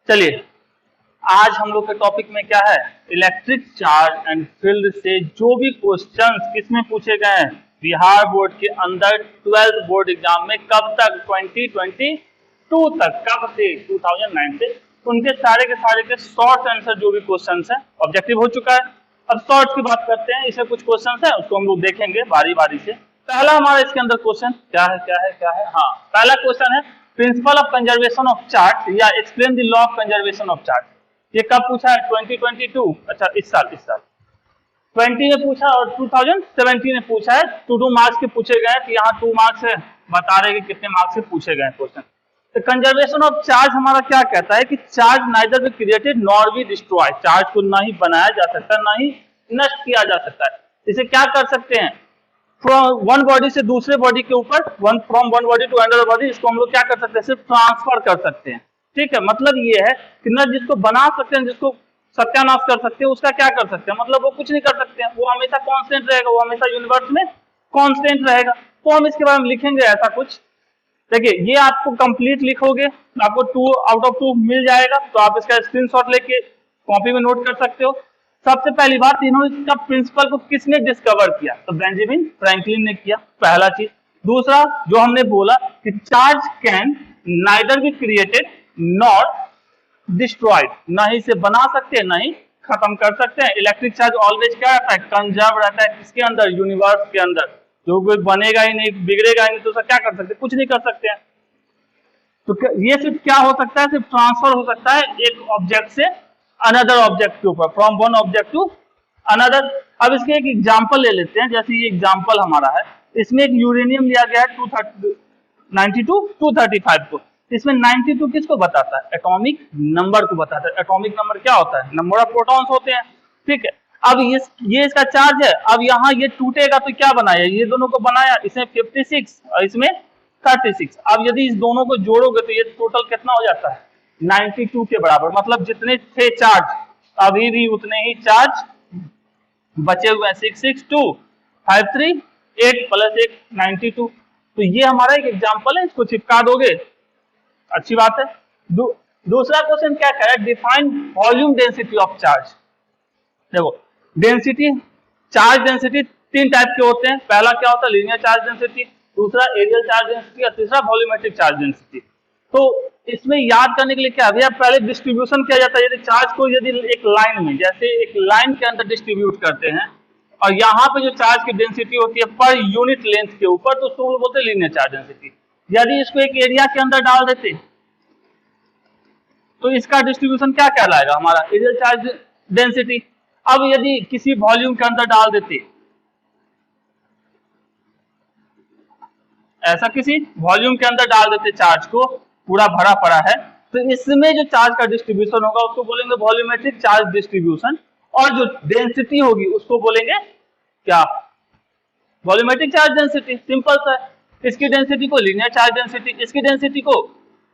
चलिए आज हम लोग के टॉपिक में क्या है, इलेक्ट्रिक चार्ज एंड फील्ड से जो भी क्वेश्चंस किसमें पूछे गए हैं बिहार बोर्ड के अंदर 12th बोर्ड एग्जाम में कब तक 2022 तक, कब से 2009 से, उनके सारे के शॉर्ट आंसर जो भी क्वेश्चंस हैं ऑब्जेक्टिव हो चुका है। अब शॉर्ट की बात करते हैं, इसमें कुछ क्वेश्चंस हैं उसको हम लोग देखेंगे बारी बारी से। पहला हमारा इसके अंदर क्वेश्चन क्या है, हाँ पहला क्वेश्चन है principle of conservation of charge या explain the law of conservation of charge. ये कब पूछा है? 2022, अच्छा इस साल 20 में पूछा और 2017 में पूछा है। 2 मार्क्स के पूछे गए, तो यहाँ 2 मार्क्स है, बता रहे कि कितने मार्क्स से पूछे गए क्वेश्चन। तो कंजर्वेशन ऑफ चार्ज हमारा क्या कहता है कि charge neither be created nor be destroy, charge को ना ही बनाया जा सकता ना ही नष्ट किया जा सकता है। इसे क्या कर सकते हैं, फ्रॉम वन बॉडी से दूसरे बॉडी के ऊपर, from one body to another body, इसको हम लोग क्या कर सकते हैं, सिर्फ ट्रांसफर कर सकते हैं। ठीक है, मतलब ये है कि न जिसको बना सकते हैं, जिसको सत्यानाश कर सकते हैं, उसका क्या कर सकते हैं, मतलब वो कुछ नहीं कर सकते हैं, वो हमेशा कांस्टेंट रहेगा, वो हमेशा यूनिवर्स में कांस्टेंट रहेगा। तो हम इसके बारे में लिखेंगे ऐसा कुछ। देखिए ये आपको कंप्लीट लिखोगे, आपको 2 आउट ऑफ 2 मिल जाएगा, तो आप इसका स्क्रीनशॉट लेके कॉपी में नोट कर सकते हो। सबसे पहली बात, इन्होंने इसका प्रिंसिपल को किसने डिस्कवर किया, तो बेंजामिन फ्रैंकलिन ने किया, पहला चीज। दूसरा जो हमने बोला कि charge can neither be created nor destroyed, ना ही इसे बना सकते हैं ना ही खत्म कर सकते हैं। इलेक्ट्रिक चार्ज ऑलवेज क्या रहता है, कंजर्व रहता है, किसके अंदर, यूनिवर्स के अंदर, जो कोई बनेगा ही नहीं, बिगड़ेगा ही नहीं, तो उसका क्या कर सकते हैं, कुछ नहीं कर सकते हैं। तो ये सिर्फ क्या हो सकता है, सिर्फ ट्रांसफर हो सकता है एक ऑब्जेक्ट से अनदर ऑब्जेक्ट के ऊपर, from one object to another. अब इसके एक एग्जांपल ले लेते हैं, जैसे ये एग्जांपल हमारा है, इसमें एक यूरेनियम लिया गया है 235 को। इसमें 92 किसको बताता है, एटॉमिक नंबर को बताता है। एटॉमिक नंबर क्या होता है, नंबर ऑफ प्रोटॉन्स होते हैं। ठीक है, अब ये इसका चार्ज है, अब यहाँ ये टूटेगा तो क्या बनाया, ये दोनों को बनाया, इसमें 56 और इसमें 36। अब यदि इस दोनों को जोड़ोगे तो ये टोटल कितना हो जाता है, 92 के बराबर। मतलब जितने थे चार्ज अभी भी उतने ही चार्ज बचे हुए हैं, 662 53 8 प्लस 1 92। तो ये हमारा एक एग्जांपल है, इसको चिपका दोगे, अच्छी बात है। दूसरा क्वेश्चन क्या कह रहा है, define volume density of charge. देखो डेंसिटी, चार्ज डेंसिटी 3 टाइप के होते हैं। पहला क्या होता है, लीनियर चार्ज डेंसिटी, दूसरा एरियल चार्ज डेंसिटी और तीसरा वॉल्यूमेट्रिक चार्ज डेंसिटी। तो इसमें याद करने के लिए क्या भैया, पहले डिस्ट्रीब्यूशन किया जाता है। यदि चार्ज को यदि एक लाइन में, जैसे एक लाइन के अंदर डिस्ट्रीब्यूट करते हैं और यहाँ पे जो चार्ज की डेंसिटी होती है पर यूनिट लेंथ के ऊपर, तो उसको बोलते हैं लीनियर चार्ज डेंसिटी। यदि इसको एक एरिया के अंदर डाल देते तो इसका डिस्ट्रीब्यूशन क्या कहलाएगा, हमारा एरियल चार्ज डेंसिटी। अब यदि किसी वॉल्यूम के अंदर डाल देते, ऐसा किसी वॉल्यूम के अंदर डाल देते चार्ज को, पूरा भरा पड़ा है, तो इसमें जो चार्ज का डिस्ट्रीब्यूशन होगा उसको बोलेंगे वॉल्यूमेट्रिक चार्ज डिस्ट्रीब्यूशन, और जो डेंसिटी होगी उसको बोलेंगे क्या, वॉल्यूमेट्रिक चार्ज डेंसिटी। सिंपल सा है, इसकी डेंसिटी को लीनियर चार्ज डेंसिटी, इसकी डेंसिटी को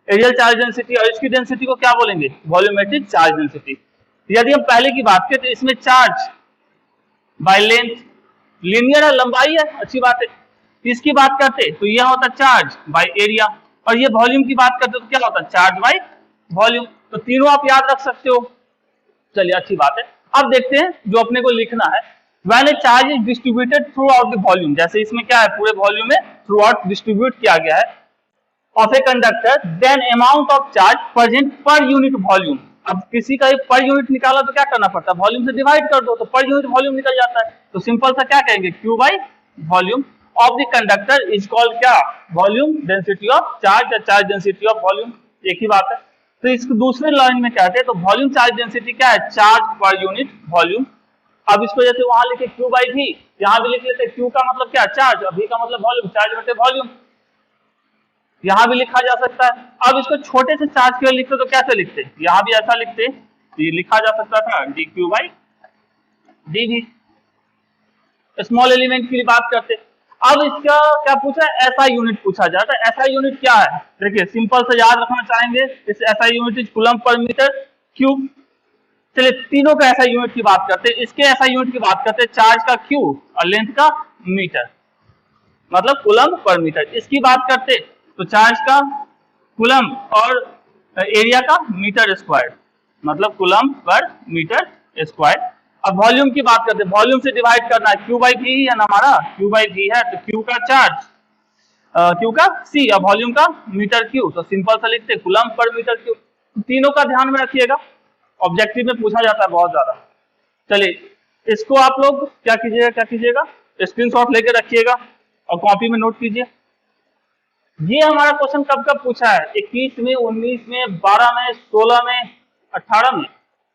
एरियल चार्ज डेंसिटी, और इसकी डेंसिटी को क्या बोलेंगे, वॉल्यूमेट्रिक चार्ज डेंसिटी। यदि हम पहले की बात करें तो इसमें चार्ज बाय लेंथ, लीनियर है, लंबाई है, अच्छी बात है। इसकी बात करते तो यह होता चार्ज बाय एरिया, और ये वॉल्यूम की बात करते तो क्या होता चार्ज बाय वॉल्यूम। तो तीनों आप याद रख सकते हो, चलिए अच्छी बात है। अब देखते हैं जो अपने को लिखना है, when A charge is distributed through out the volume, जैसे इसमें क्या है, पूरे वॉल्यूम में थ्रू आउट डिस्ट्रीब्यूट किया गया है, of a conductor, then amount of charge present per unit volume. अब किसी का पर यूनिट निकाला तो क्या करना पड़ता है, वॉल्यूम से डिवाइड कर दो तो पर यूनिट वॉल्यूम निकल जाता है। तो सिंपल सा क्या कहेंगे, Q by volume of the conductor is called क्या, वॉल्यूम डेंसिटी ऑफ चार्ज या चार्ज डेंसिटी ऑफ वॉल्यूम, एक ही बात है। तो इसको दूसरे लाइन में कहते हैं, तो वॉल्यूम चार्ज डेंसिटी क्या है, चार्ज पर यूनिट वॉल्यूम। अब इसको जैसे वहां लिखे क्यू बाई वी, यहाँ भी लिख लेते, क्यू का मतलब क्या, चार्ज, और वी का मतलब वॉल्यूम, चार्ज बटे वॉल्यूम, यहां भी लिखा जा सकता है। अब इसको छोटे से चार्ज के लिए लिखते तो कैसे लिखते, यहां भी ऐसा लिखते, ये लिखा जा सकता था D Q by D V. Small element की बात करते, अब इसका क्या पूछा, ऐसा यूनिट पूछा जाता है। ऐसा यूनिट क्या है, देखिए सिंपल से याद रखना चाहेंगे, इस ऐसा unit is coulomb per metre cube. चलिए तीनों का ऐसा यूनिट की बात करते, इसके ऐसा यूनिट की बात करते, चार्ज का क्यू और लेंथ का मीटर, मतलब कूलम पर मीटर। इसकी बात करते तो चार्ज का कूलम और एरिया का मीटर स्क्वायर, मतलब कूलम पर मीटर स्क्वायर। अब वॉल्यूम की बात करते हैं, वॉल्यूम से डिवाइड करना है, क्यू बाई वी है ना हमारा, क्यू बाई वी है, तो क्यू का चार्ज क्यू का सी और वॉल्यूम का मीटर क्यू, तो सिंपल सा लिखते हैं कूलम पर मीटर क्यू। तीनों का ध्यान में रखिएगा, ऑब्जेक्टिव में पूछा जाता है बहुत ज्यादा। चलिए इसको आप लोग क्या कीजिएगा, स्क्रीनशॉट लेके रखिएगा और कॉपी में नोट कीजिए। ये हमारा क्वेश्चन कब कब पूछा है, 21 में, 19 में, 12 में, 16 में, 18 में,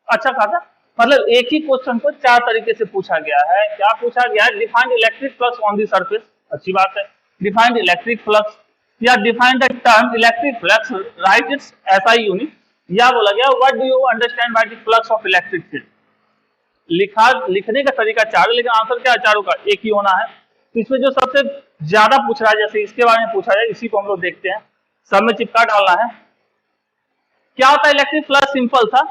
अच्छा खासा, मतलब एक ही क्वेश्चन को 4 तरीके से पूछा गया है। क्या पूछा गया है, defined electric flux on the surface, अच्छी बात है, डिफाइंड इलेक्ट्रिक फ्लक्स या defined the term electric flux, right it's SI unit, या बोला गया what do you understand by the flux of electric field. लिखने का तरीका 4 है, लेकिन आंसर क्या है, चारों का एक ही होना है। तो इसमें जो सबसे ज्यादा पूछ रहा है, जैसे इसके बारे में पूछा जाए, इसी को हम लोग देखते हैं, सब में चिपका डालना है। क्या होता है इलेक्ट्रिक फ्लक्स, सिंपल था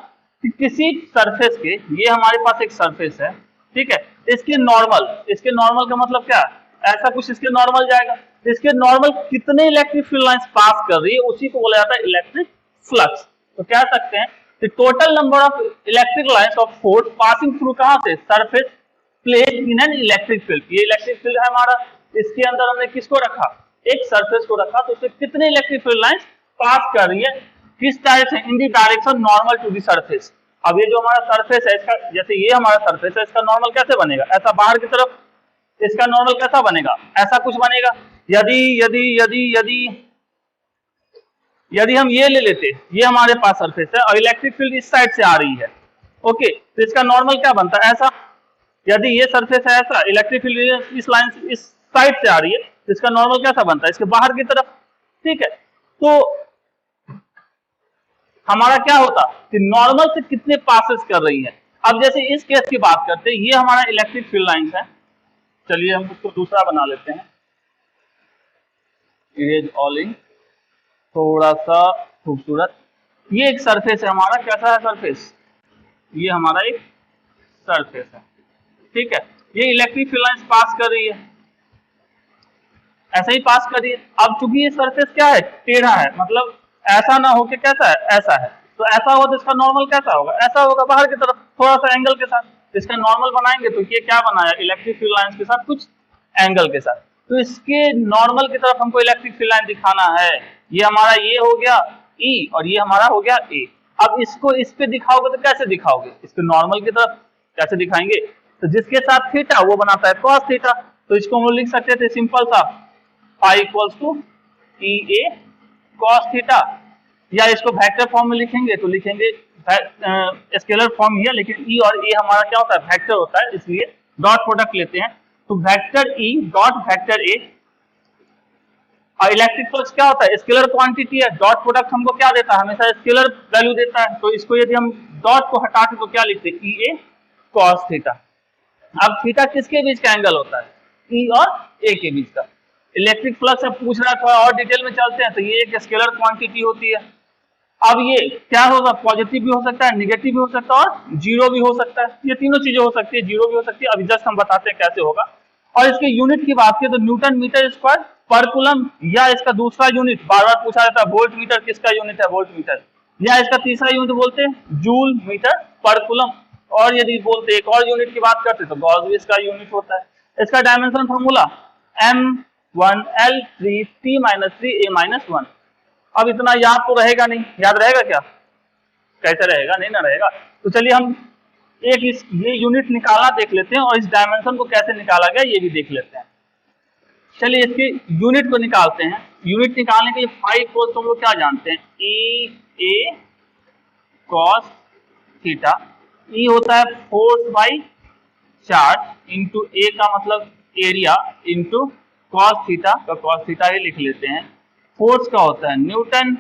कि किसी सरफेस के, ये हमारे पास एक सरफेस है, ठीक है, इसके नॉर्मल का मतलब क्या है, ऐसा कुछ इसके नॉर्मल जाएगा, इसके नॉर्मल कितने इलेक्ट्रिक फील्ड लाइंस पास कर रही है, उसी को बोला जाता है इलेक्ट्रिक फ्लक्स। तो कह सकते हैं the total number of electric lines of force passing through कहां से, surface plate in an electric field. ये इलेक्ट्रिक फील्ड है हमारा, इसके अंदर हमने किसको रखा, एक सरफेस को रखा, तो उससे कितने इलेक्ट्रिक फील्ड लाइंस पास कर रही है, किस direction, in the direction normal to the surface. अब ये जो हमारा सरफेस है, इसका जैसे ये हमारा सरफेस है, इसका नॉर्मल कैसे बनेगा, ऐसा बाहर की तरफ, इसका नॉर्मल कैसा बनेगा, ऐसा कुछ बनेगा। यदि यदि यदि यदि यदि हम ये ले लेते, ये हमारे पास सरफेस है और इलेक्ट्रिक फील्ड इस साइड से आ रही है, ओके, तो इसका नॉर्मल क्या बनता है, ऐसा। यदि ये सरफेस है ऐसा, इलेक्ट्रिक फील्ड इस लाइन से, इस साइड से आ रही है, तो इसका नॉर्मल कैसा बनता है, इसके बाहर की तरफ, ठीक है। तो हमारा क्या होता कि नॉर्मल से कितने पासेस कर रही है। अब जैसे इस केस की बात करते हैं, ये हमारा इलेक्ट्रिक फील्ड लाइन है, चलिए हम उसको दूसरा बना लेते हैं, इरेज ऑल इन, थोड़ा सा खूबसूरत। ये एक सरफेस है हमारा, कैसा है सरफेस, ये हमारा एक सरफेस है, ठीक है, ये इलेक्ट्रिक फील्ड लाइंस पास कर रही है, ऐसा ही पास कर रही है। अब चूंकि ये सरफेस क्या है, टेढ़ा है, मतलब ऐसा ना हो कि कैसा है, ऐसा है, तो ऐसा हो तो इसका नॉर्मल कैसा होगा, ऐसा होगा बाहर की तरफ, थोड़ा सा एंगल के साथ। इसका नॉर्मल बनाएंगे तो ये क्या बनाया, इलेक्ट्रिक फील्ड लाइंस के साथ कुछ एंगल के साथ, तो इसके नॉर्मल की तरफ हमको इलेक्ट्रिक फील्ड लाइन दिखाना है। ये हमारा ये हो गया E और ये हमारा हो गया A। अब इसको इस पे दिखाओगे तो कैसे दिखाओगे, इसके नॉर्मल की तरफ कैसे दिखाएंगे, तो जिसके साथ थीटा वो बनाता है कॉस थीटा, तो इसको हम लोग लिख सकते थे सिंपल सा phi equals to EA cos theta, या इसको वेक्टर फॉर्म में लिखेंगे तो लिखेंगे स्केलर फॉर्म ही है, लेकिन E और A हमारा क्या होता है, वेक्टर होता है, इसलिए डॉट प्रोडक्ट लेते हैं, तो vector E dot vector A। और इलेक्ट्रिक फ्लक्स क्या होता है, स्केलर क्वांटिटी है, डॉट प्रोडक्ट हमको क्या देता है, हमेशा स्केलर वैल्यू देता है, तो इसको यदि हम डॉट को हटाते तो क्या लिखते हैं, EA cos थीटा। अब थीटा किसके बीच का एंगल होता है, E और A के बीच का। इलेक्ट्रिक फ्लक्स अब पूछ रहा है, थोड़ा और डिटेल में चलते हैं, तो ये एक स्केलर क्वांटिटी होती है। अब ये क्या होगा, पॉजिटिव भी हो सकता है, निगेटिव भी हो सकता है और जीरो भी हो सकता है, ये तीनों चीजें हो सकती है, जीरो भी हो सकती है। अभी जस्ट हम बताते हैं कैसे होगा। और इसके यूनिट की बात करें तो न्यूटन मीटर स्क्वायर पर कूलम, या इसका दूसरा यूनिट बार बार पूछा जाता है वोल्ट मीटर, किसका यूनिट है, वोल्ट मीटर, या इसका तीसरा यूनिट बोलते हैं जूल मीटर पर कूलम। और यदि बोलते एक और यूनिट की बात करते तो गॉस का यूनिट होता है। इसका डायमेंशन फॉर्मूला M1L3T-3A-1। अब इतना याद तो रहेगा नहीं, याद रहेगा क्या, कैसे रहेगा, नहीं ना रहेगा। तो चलिए हम एक ये यूनिट निकालना देख लेते हैं और इस डायमेंशन को कैसे निकाला गया ये भी देख लेते हैं। चलिए इसके यूनिट को निकालते हैं। यूनिट निकालने के लिए फाई इक्वल तो हम लोग क्या जानते हैं, EA cos थीटा। E होता है force by charge into A का मतलब एरिया इंटू cos थीटा का cos थीटा ही लिख लेते हैं। फोर्स का होता है न्यूटन,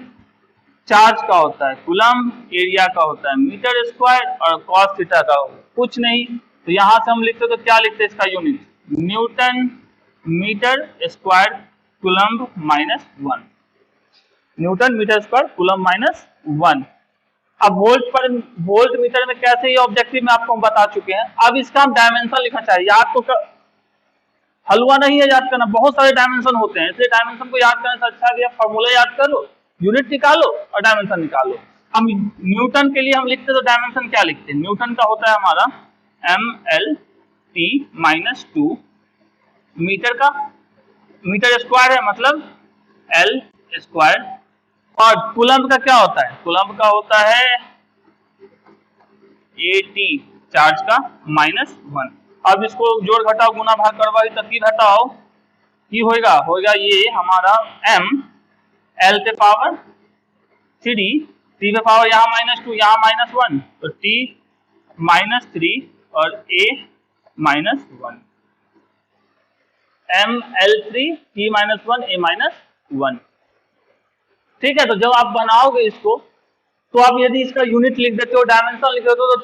चार्ज का होता है कूलम, एरिया का होता है मीटर स्क्वायर और cos थीटा का कुछ नहीं। तो यहां से हम लिखते तो क्या लिखते हैं, इसका unit newton metre square coulomb minus 1, newton metre square coulomb minus 1। अब वोल्ट मीटर में कैसे ये ऑब्जेक्टिव में आपको हम बता चुके हैं। अब इसका हम डायमेंशन लिखना चाहिए, याद तो हलवा नहीं है याद करना, बहुत सारे डायमेंशन होते हैं, इसलिए डायमेंशन को याद करने से अच्छा है फॉर्मूला याद कर लो, यूनिट निकालो और डायमेंशन निकालो। हम न्यूटन के लिए हम लिखते तो डायमेंशन क्या लिखते हैं, न्यूटन का होता है हमारा ML/T-2, मीटर का मीटर स्क्वायर है मतलब L स्क्वायर, और कूलम्ब का क्या होता है, कूलम्ब का होता है AT चार्ज का -1। अब इसको जोड़ घटाओ गुना भाग करवाई तब की घटाओ की होगा ये हमारा M L पे पावर 3, T पे पावर यहाँ -2 यहाँ -1, तो T -3 और A -1, ML3 T -1 A -1। ठीक है, तो जब आप बनाओगे इसको तो आप यदि इसका यूनिट लिख देते हो, डायमेंशन लिख देते हो, तो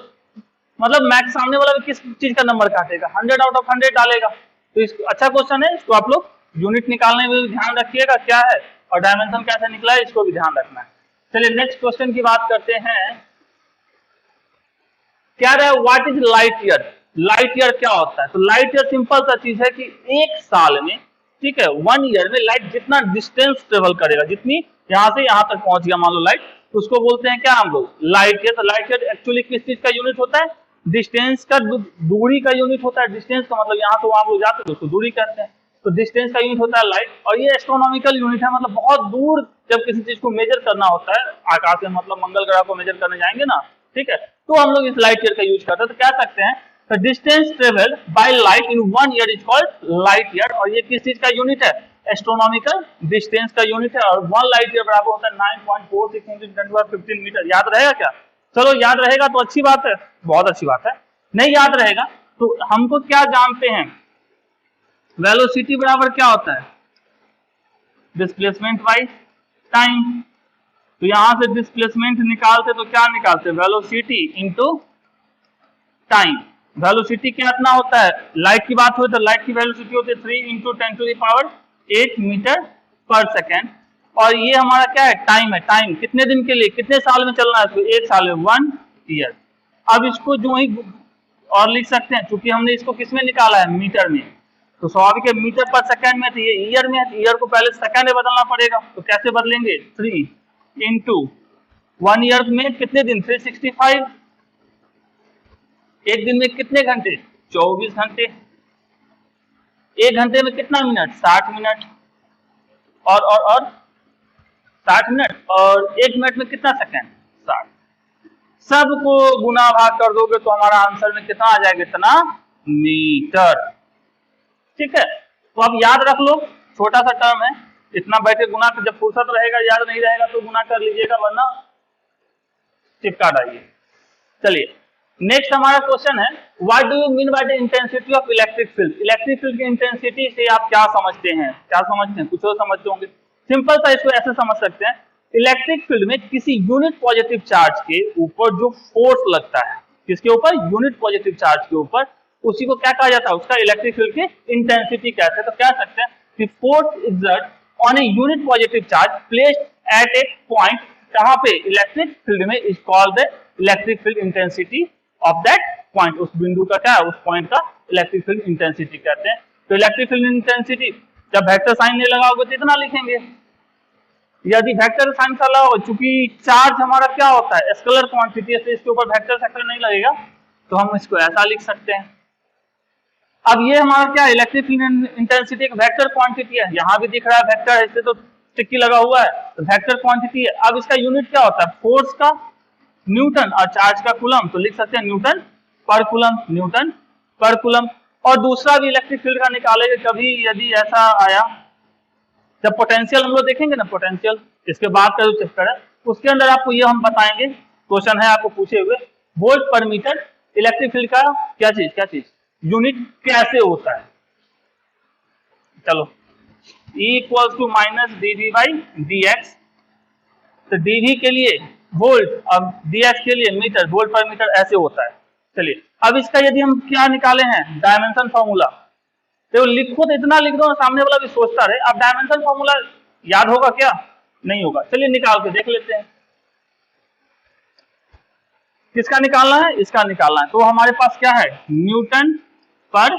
मतलब मैक्स सामने वाला भी किस चीज का नंबर काटेगा, 100 आउट ऑफ 100 डालेगा। तो इसको अच्छा क्वेश्चन है, इसको आप लोग यूनिट निकालने में भी ध्यान रखिएगा क्या है, और डायमेंशन कैसे निकला है इसको भी ध्यान रखना है। चलिए नेक्स्ट क्वेश्चन की बात करते हैं। क्या रहा, what is light year. Light year क्या होता है, तो लाइट ईयर सिंपल सा चीज है कि एक साल में, ठीक है, 1 ईयर में लाइट जितना डिस्टेंस ट्रेवल करेगा, जितनी यहां से यहां तक पहुंच गया मान लो लाइट, तो उसको बोलते हैं क्या हम लोग, लाइट ईयर। तो लाइट ईयर एक्चुअली किस चीज का यूनिट होता है, डिस्टेंस का, दूरी का यूनिट होता है। डिस्टेंस का मतलब यहाँ से वहां लोग जाते हैं उसको दूरी कहते हैं, तो डिस्टेंस का यूनिट होता है लाइट, और ये एस्ट्रोनॉमिकल यूनिट है, मतलब बहुत दूर जब किसी चीज को मेजर करना होता है आकाश में, मतलब मंगल ग्रह को मेजर करने जाएंगे ना, ठीक है, तो हम लोग इस लाइट ईयर का यूज करते हैं। तो कह सकते हैं the distance traveled by light in 1 year is called light year, और ये किस चीज का यूनिट है, एस्ट्रोनॉमिकल डिस्टेंस का यूनिट है, और 1 लाइट ईयर बराबर होता है 9.46 × 10⁻15 मीटर। याद रहेगा क्या, चलो याद रहेगा तो अच्छी बात है, बहुत अच्छी बात है। नहीं याद रहेगा तो हमको क्या जानते हैं, वेलोसिटी बराबर क्या होता है, डिस्प्लेसमेंट बाई टाइम। तो यहां से डिस्प्लेसमेंट निकालते तो क्या निकालते, वेलोसिटी इंटू टाइम। वेलोसिटी कितना होता है, लाइट की बात हो तो लाइट की वेलोसिटी होती है 3 × 10⁸ मीटर पर सेकेंड, और ये हमारा क्या है, टाइम है। टाइम कितने दिन के लिए, कितने साल में चलना है, तो 1 साल में 1 ईयर। अब इसको जो ही और लिख सकते हैं, क्योंकि हमने इसको किस में निकाला है, मीटर में, तो स्वाभाविक है मीटर पर सेकेंड में, तो ये ईयर में है, तो ईयर को पहले सेकेंड में बदलना पड़ेगा। तो कैसे बदलेंगे, 3 × 1 ईयर में कितने दिन, 365, एक दिन में कितने घंटे, 24 घंटे, एक घंटे में कितना मिनट, 60 मिनट, और 60 मिनट, और एक मिनट में कितना सेकंड, 60। सबको गुना भाग कर दोगे तो हमारा आंसर में कितना आ जाएगा, इतना मीटर। ठीक है, तो अब याद रख लो, छोटा सा टर्म है, इतना बैठे गुना, जब फुर्सत रहेगा याद नहीं रहेगा तो गुना कर लीजिएगा, वरना चिपका डालिए। चलिए नेक्स्ट हमारा क्वेश्चन है, what do you mean by the intensity of electric field. Electric field की इंटेंसिटी से आप क्या समझते हैं, क्या समझते हैं, कुछ और समझते होंगे। सिंपल सा इसको ऐसे समझ सकते हैं, इलेक्ट्रिक फील्ड में किसी यूनिट पॉजिटिव चार्ज के ऊपर जो फोर्स लगता है, किसके ऊपर, यूनिट पॉजिटिव चार्ज के ऊपर, उसी को क्या कहा जाता है, उसका इलेक्ट्रिक फील्ड की इंटेंसिटी कहते हैं। तो कह सकते हैं कि force exert on a unit positive charge placed at a point, कहां पे, इलेक्ट्रिक फील्ड में, is called the electric field intensity of that point. उस बिंदु का क्या है, उस पॉइंट का इलेक्ट्रिक फील्ड इंटेंसिटी कहते हैं। तो इलेक्ट्रिक फील्ड इंटेंसिटी जब वेक्टर साइन नहीं लगाओगे तो इतना लिखेंगे, यदि वेक्टर साइन का लगाओ, चूंकि चार्ज हमारा क्या होता है, स्केलर क्वांटिटी है, इसके ऊपर वेक्टर सेक्टर नहीं लगेगा, तो हम इसको ऐसा लिख सकते हैं। अब ये हमारा क्या, इलेक्ट्रिक फील्ड इंटेंसिटी एक वेक्टर क्वांटिटी है, यहां भी दिख रहा है वेक्टर है, इससे तो टिक्की लगा हुआ है, तो वेक्टर क्वांटिटी है। अब इसका यूनिट क्या होता है, फोर्स का न्यूटन और चार्ज का कूलम, तो लिख सकते हैं न्यूटन पर कूलम, न्यूटन पर कूलम। और दूसरा भी इलेक्ट्रिक फील्ड का निकालेंगे कभी, यदि ऐसा आया, जब पोटेंशियल हम लोग देखेंगे ना, पोटेंशियल इसके बाद का जो चैप्टर है उसके अंदर आपको ये हम बताएंगे, क्वेश्चन है आपको पूछे हुए, वोल्ट पर मीटर इलेक्ट्रिक फील्ड का क्या चीज यूनिट कैसे होता है। चलो E = -dV/dx, तो dV के लिए वोल्ट, अब dx के लिए मीटर, वोल्ट पर मीटर ऐसे होता है। चलिए अब इसका यदि हम क्या निकाले हैं, डायमेंशन फॉर्मूला, तो लिखो तो इतना लिख दो सामने वाला भी सोचता रहे। अब डायमेंशन फॉर्मूला याद होगा क्या, नहीं होगा, चलिए निकाल के देख लेते हैं। किसका निकालना है, इसका निकालना है। तो हमारे पास क्या है, न्यूटन पर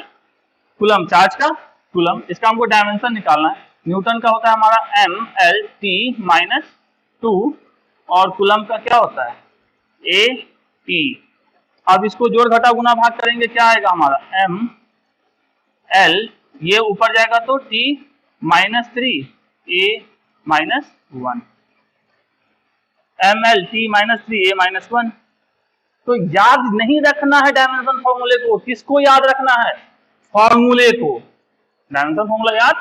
कूलम, चार्ज का कूलम, इसका हमको डायमेंशन निकालना है। न्यूटन का होता है हमारा MLT 2 और कूलम का क्या होता है ए टी। अब इसको जोड़ घटा गुना भाग करेंगे, क्या आएगा हमारा एम एल, ये ऊपर जाएगा तो टी -3 ए -1, एम एल टी -3 ए -1। तो याद नहीं रखना है डायमेंशन फॉर्मूले को, किसको याद रखना है, फॉर्मूले को, डायमेंशन फॉर्मूला याद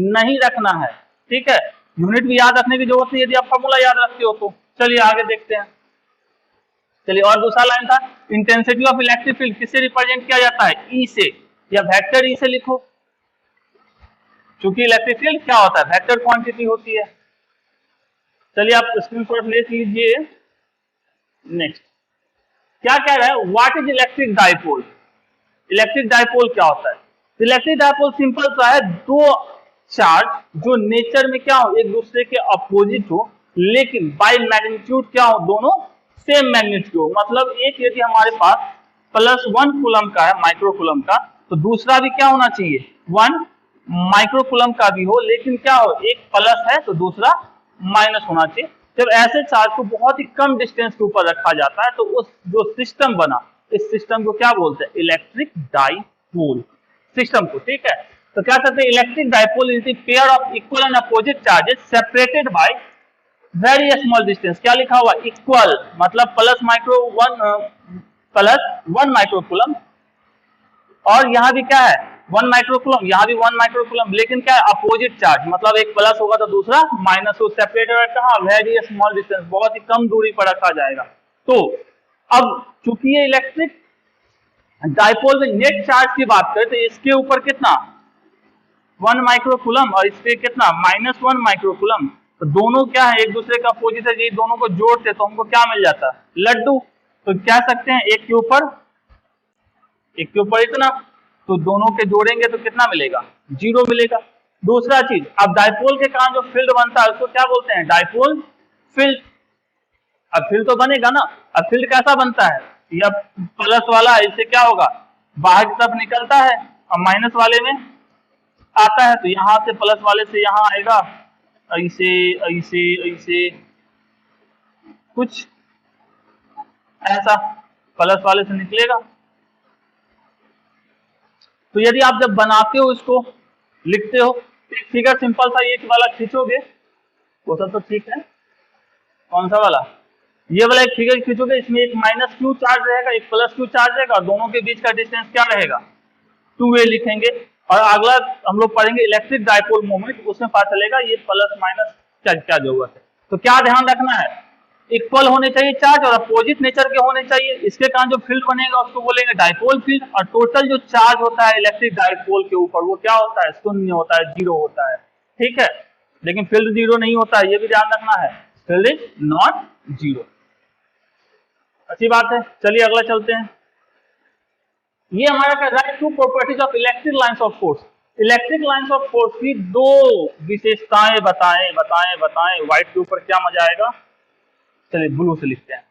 नहीं रखना है, ठीक है। यूनिट भी याद रखने की जरूरत नहीं यदि आप फॉर्मूला याद रखते हो तो। चलिए आगे देखते हैं। चलिए और दूसरा लाइन था, इंटेंसिटी ऑफ इलेक्ट्रिक फील्ड किससे रिप्रेजेंट किया जाता है, ई से, या वेक्टर ई से लिखो, क्योंकि इलेक्ट्रिक फील्ड क्या होता है, वेक्टर क्वांटिटी होती है। चलिए आप स्क्रीन पर लिख लीजिए। नेक्स्ट क्या कह रहा है, what is electric dipole. Electric dipole क्या होता है, इलेक्ट्रिक डाइपोल सिंपल सा है, दो चार्ज जो नेचर में क्या हो, एक दूसरे के अपोजिट हो, लेकिन बाय मैग्नीट्यूड क्या हो, दोनों सेम मैग्नीट्यूड हो। मतलब एक यदि हमारे पास +1 कूलम का है, माइक्रो कूलम का, तो दूसरा भी क्या होना चाहिए, 1 माइक्रो कूलम का भी हो, लेकिन क्या हो, एक प्लस है तो दूसरा माइनस होना चाहिए। जब ऐसे चार्ज को बहुत ही कम डिस्टेंस के ऊपर रखा जाता है तो उस जो सिस्टम बना, इस सिस्टम को क्या बोलते हैं, इलेक्ट्रिक डाइपोल सिस्टम को, ठीक है। तो क्या कहते हैं, electric dipole is the pair of equal and opposite charges separated by very small distance. क्या लिखा हुआ, इक्वल मतलब +1 माइक्रोकूलम, और यहाँ भी क्या है 1 माइक्रोकूलम, यहाँ भी 1 माइक्रोकूलम, लेकिन क्या है अपोजिट चार्ज, मतलब एक प्लस होगा तो दूसरा माइनस हो, सेपरेटेड कहाँ, वेरी स्मॉल डिस्टेंस, बहुत ही कम दूरी पर रखा जाएगा। तो अब चूंकि ये इलेक्ट्रिक डाइपोल में नेट चार्ज की बात करें तो इसके ऊपर कितना 1 माइक्रोकूलम और इस पे कितना -1 माइक्रोकूलम, तो दोनों क्या है एक दूसरे का अपोजिट है, ये दोनों को जोड़ते तो हमको क्या मिल जाता, लड्डू। तो कह सकते हैं एक के ऊपर इतना, तो दोनों के जोड़ेंगे तो कितना मिलेगा, 0 मिलेगा। दूसरा चीज, अब डाइपोल के कारण जो फील्ड बनता है उसको क्या बोलते हैं, डाइपोल फील्ड। अब फील्ड तो बनेगा ना, अब फील्ड कैसा बनता है, या प्लस वाला इससे क्या होगा, बाहर की तरफ निकलता है, और माइनस वाले में आता है, तो यहां से प्लस वाले से यहां आएगा, ऐसे ऐसे ऐसे कुछ ऐसा प्लस वाले से निकलेगा। तो यदि आप जब बनाते हो इसको लिखते हो, एक फिगर सिंपल सा ये वाला खींचोगे, वो सब तो ठीक है, कौन सा वाला, ये वाला एक फिगर खींचोगे, इसमें एक -q चार्ज रहेगा, एक +q चार्ज रहेगा, और दोनों के बीच का डिस्टेंस क्या रहेगा, 2a लिखेंगे। और अगला हम लोग पढ़ेंगे इलेक्ट्रिक डाइपोल मोमेंट, उसमें पता चलेगा ये प्लस माइनस क्या जरूरत है। तो क्या ध्यान रखना है, इक्वल होने चाहिए चार्ज और अपोजिट नेचर के होने चाहिए, इसके कारण जो फील्ड बनेगा उसको बोलेंगे डाइपोल फील्ड। और टोटल जो चार्ज होता है इलेक्ट्रिक डाइपोल के ऊपर वो क्या होता है, शून्य होता है, 0 होता है, ठीक है। लेकिन फील्ड 0 नहीं होता है, ये भी ध्यान रखना है, फील्ड इज नॉट 0। अच्छी बात है। चलिए अगला चलते हैं। ये हमारा क्या, write two properties of electric lines of force. Electric lines of force की 2 विशेषताएं बताएं। व्हाइट के ऊपर क्या मजा आएगा, चलिए ब्लू से लिखते हैं।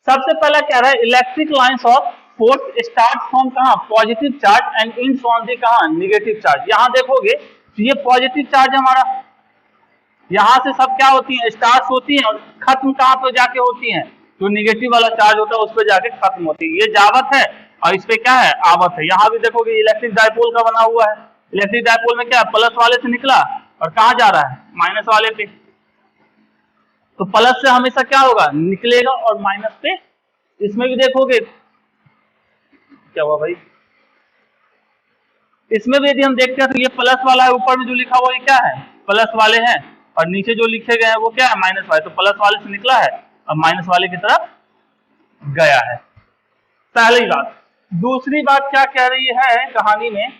सबसे पहला क्या है, electric lines of force start from कहां, positive charge and ends on the कहां, नेगेटिव चार्ज। यहां देखोगे तो ये पॉजिटिव चार्ज हमारा, यहां से सब क्या होती है, स्टार्ट होती है, और खत्म कहां पर जाके होती है, जो नेगेटिव वाला चार्ज होता है उस पर जाके खत्म होती है। ये जावत है और इस पे क्या है, आवत है। यहां भी देखोगे इलेक्ट्रिक डाइपोल का बना हुआ है, इलेक्ट्रिक डाइपोल में क्या प्लस वाले से निकला और कहां जा रहा है, माइनस वाले पे। तो प्लस से हमेशा क्या होगा, निकलेगा, और माइनस पे, इसमें भी देखोगे क्या हुआ भाई, इसमें भी यदि हम देखते हैं तो ये प्लस वाला है, ऊपर में जो लिखा हुआ है क्या है, प्लस वाले हैं, और नीचे जो लिखे गए हैं वो क्या है, माइनस वाले। तो प्लस वाले से निकला है और माइनस वाले की तरफ गया है, पहली बात। दूसरी बात क्या कह रही है कहानी में,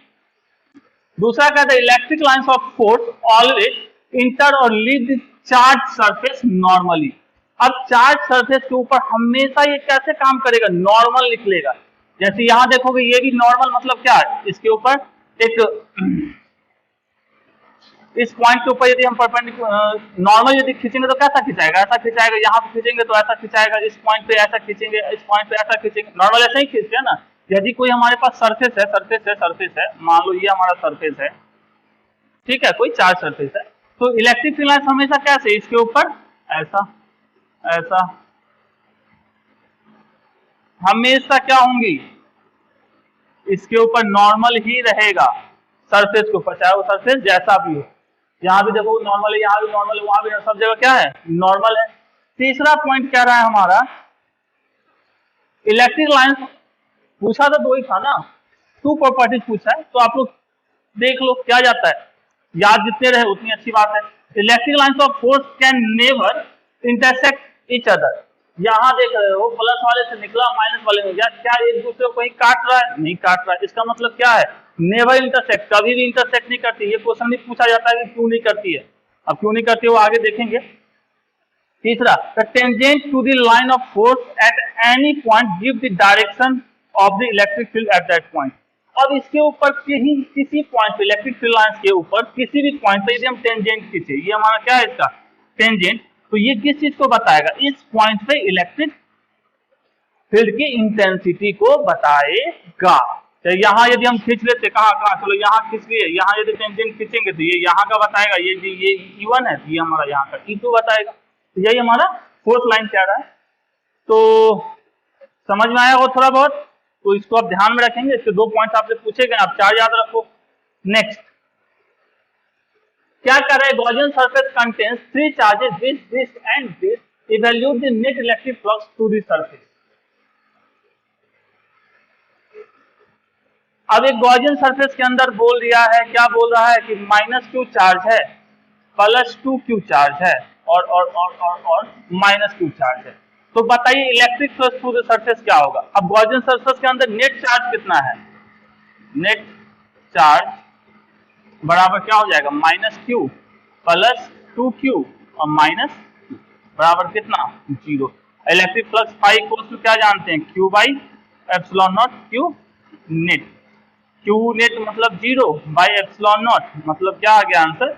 दूसरा कहता है electric lines of force always enter और leave the charge surface normally. अब चार्ज सरफेस के ऊपर हमेशा ये कैसे काम करेगा, नॉर्मल निकलेगा। जैसे यहां देखोगे ये भी नॉर्मल, मतलब क्या है, इसके ऊपर एक इस पॉइंट के ऊपर यदि हम नॉर्मल यदि खींचेंगे तो कैसा खिंचाएगा, ऐसा खिंचाएगा, यहाँ पे खींचेंगे तो ऐसा खिंचाएगा, इस पॉइंट पे ऐसा खींचेंगे, इस पॉइंट पे ऐसा खींचेंगे, नॉर्मल ऐसा ही खींचते हैं ना। यदि कोई हमारे पास सरफेस है, मान लो ये हमारा सरफेस है, ठीक है, कोई चार्ज सरफेस है, तो इलेक्ट्रिक फील्ड लाइंस हमेशा कैसे, इसके ऊपर ऐसा ऐसा हमेशा क्या होंगी, इसके ऊपर नॉर्मल ही रहेगा सरफेस के ऊपर, चाहे वो सरफेस जैसा भी हो। यहाँ भी देखो नॉर्मल है, यहाँ भी नॉर्मल है, वहां भी सब जगह क्या है, नॉर्मल है। तीसरा पॉइंट क्या रहा है हमारा, इलेक्ट्रिक लाइन पूछा तो दो ही था ना, टू प्रॉपर्टीज पूछा है, तो आप लोग देख लो क्या जाता है, याद जितने रहे उतनी अच्छी बात है। Electric lines of force can never intersect each other. यहाँ देख रहे हो प्लस वाले से निकला माइनस वाले में गया, क्या एक दूसरे को कहीं काट रहा है, नहीं काट रहा है। इसका मतलब क्या है, नेवर इंटरसेक्ट, कभी भी इंटरसेक्ट नहीं करती। ये क्वेश्चन भी पूछा जाता है कि क्यों नहीं करती है, अब क्यों नहीं करती है वो आगे देखेंगे। तीसरा, the tangent to the line of force at any point give the direction of the electric field at that point. अब इसके ऊपर कहीं किसी पॉइंट पे, इलेक्ट्रिक फील्ड लाइंस के ऊपर किसी भी पॉइंट पे यदि हम टेंजेंट खींचे, ये हमारा क्या है इसका टेंजेंट, तो ये किस चीज को बताएगा, इस पॉइंट पे इलेक्ट्रिक फील्ड की इंटेंसिटी को बताएगा। तो यहाँ यदि हम खींच लेते, कहाँ कहाँ, चलो यहाँ खींच लिए, यहाँ यदि टेंजेंट खींचेंगे तो ये यहाँ का बताएगा, ये E1 है, ये हमारा यहाँ का E2 बताएगा। तो यही हमारा फोर्थ लाइन कह रहा है। तो समझ में आया वो थोड़ा बहुत, तो इसको आप ध्यान में रखेंगे। इसके दो पॉइंट्स आपसे पूछे गए, आप चार याद रखो। नेक्स्ट क्या कर रहा है, Gaussian surface contains three charges this and this, evaluate the net electric flux to the surface. अब एक गॉसियन सरफेस के अंदर बोल दिया है, क्या बोल रहा है कि -q चार्ज है, +2q चार्ज है और -q चार्ज है। तो बताइए electric flux through the surface क्या होगा। अब गॉसियन सरफेस के अंदर नेट चार्ज कितना है, नेट चार्ज बराबर क्या हो जाएगा, -q +2q और माइनस बराबर कितना, 0। Electric flux phi equal to क्या जानते हैं, q/ε0 q net. q net मतलब 0 बाई ε0 मतलब क्या आ गया answer,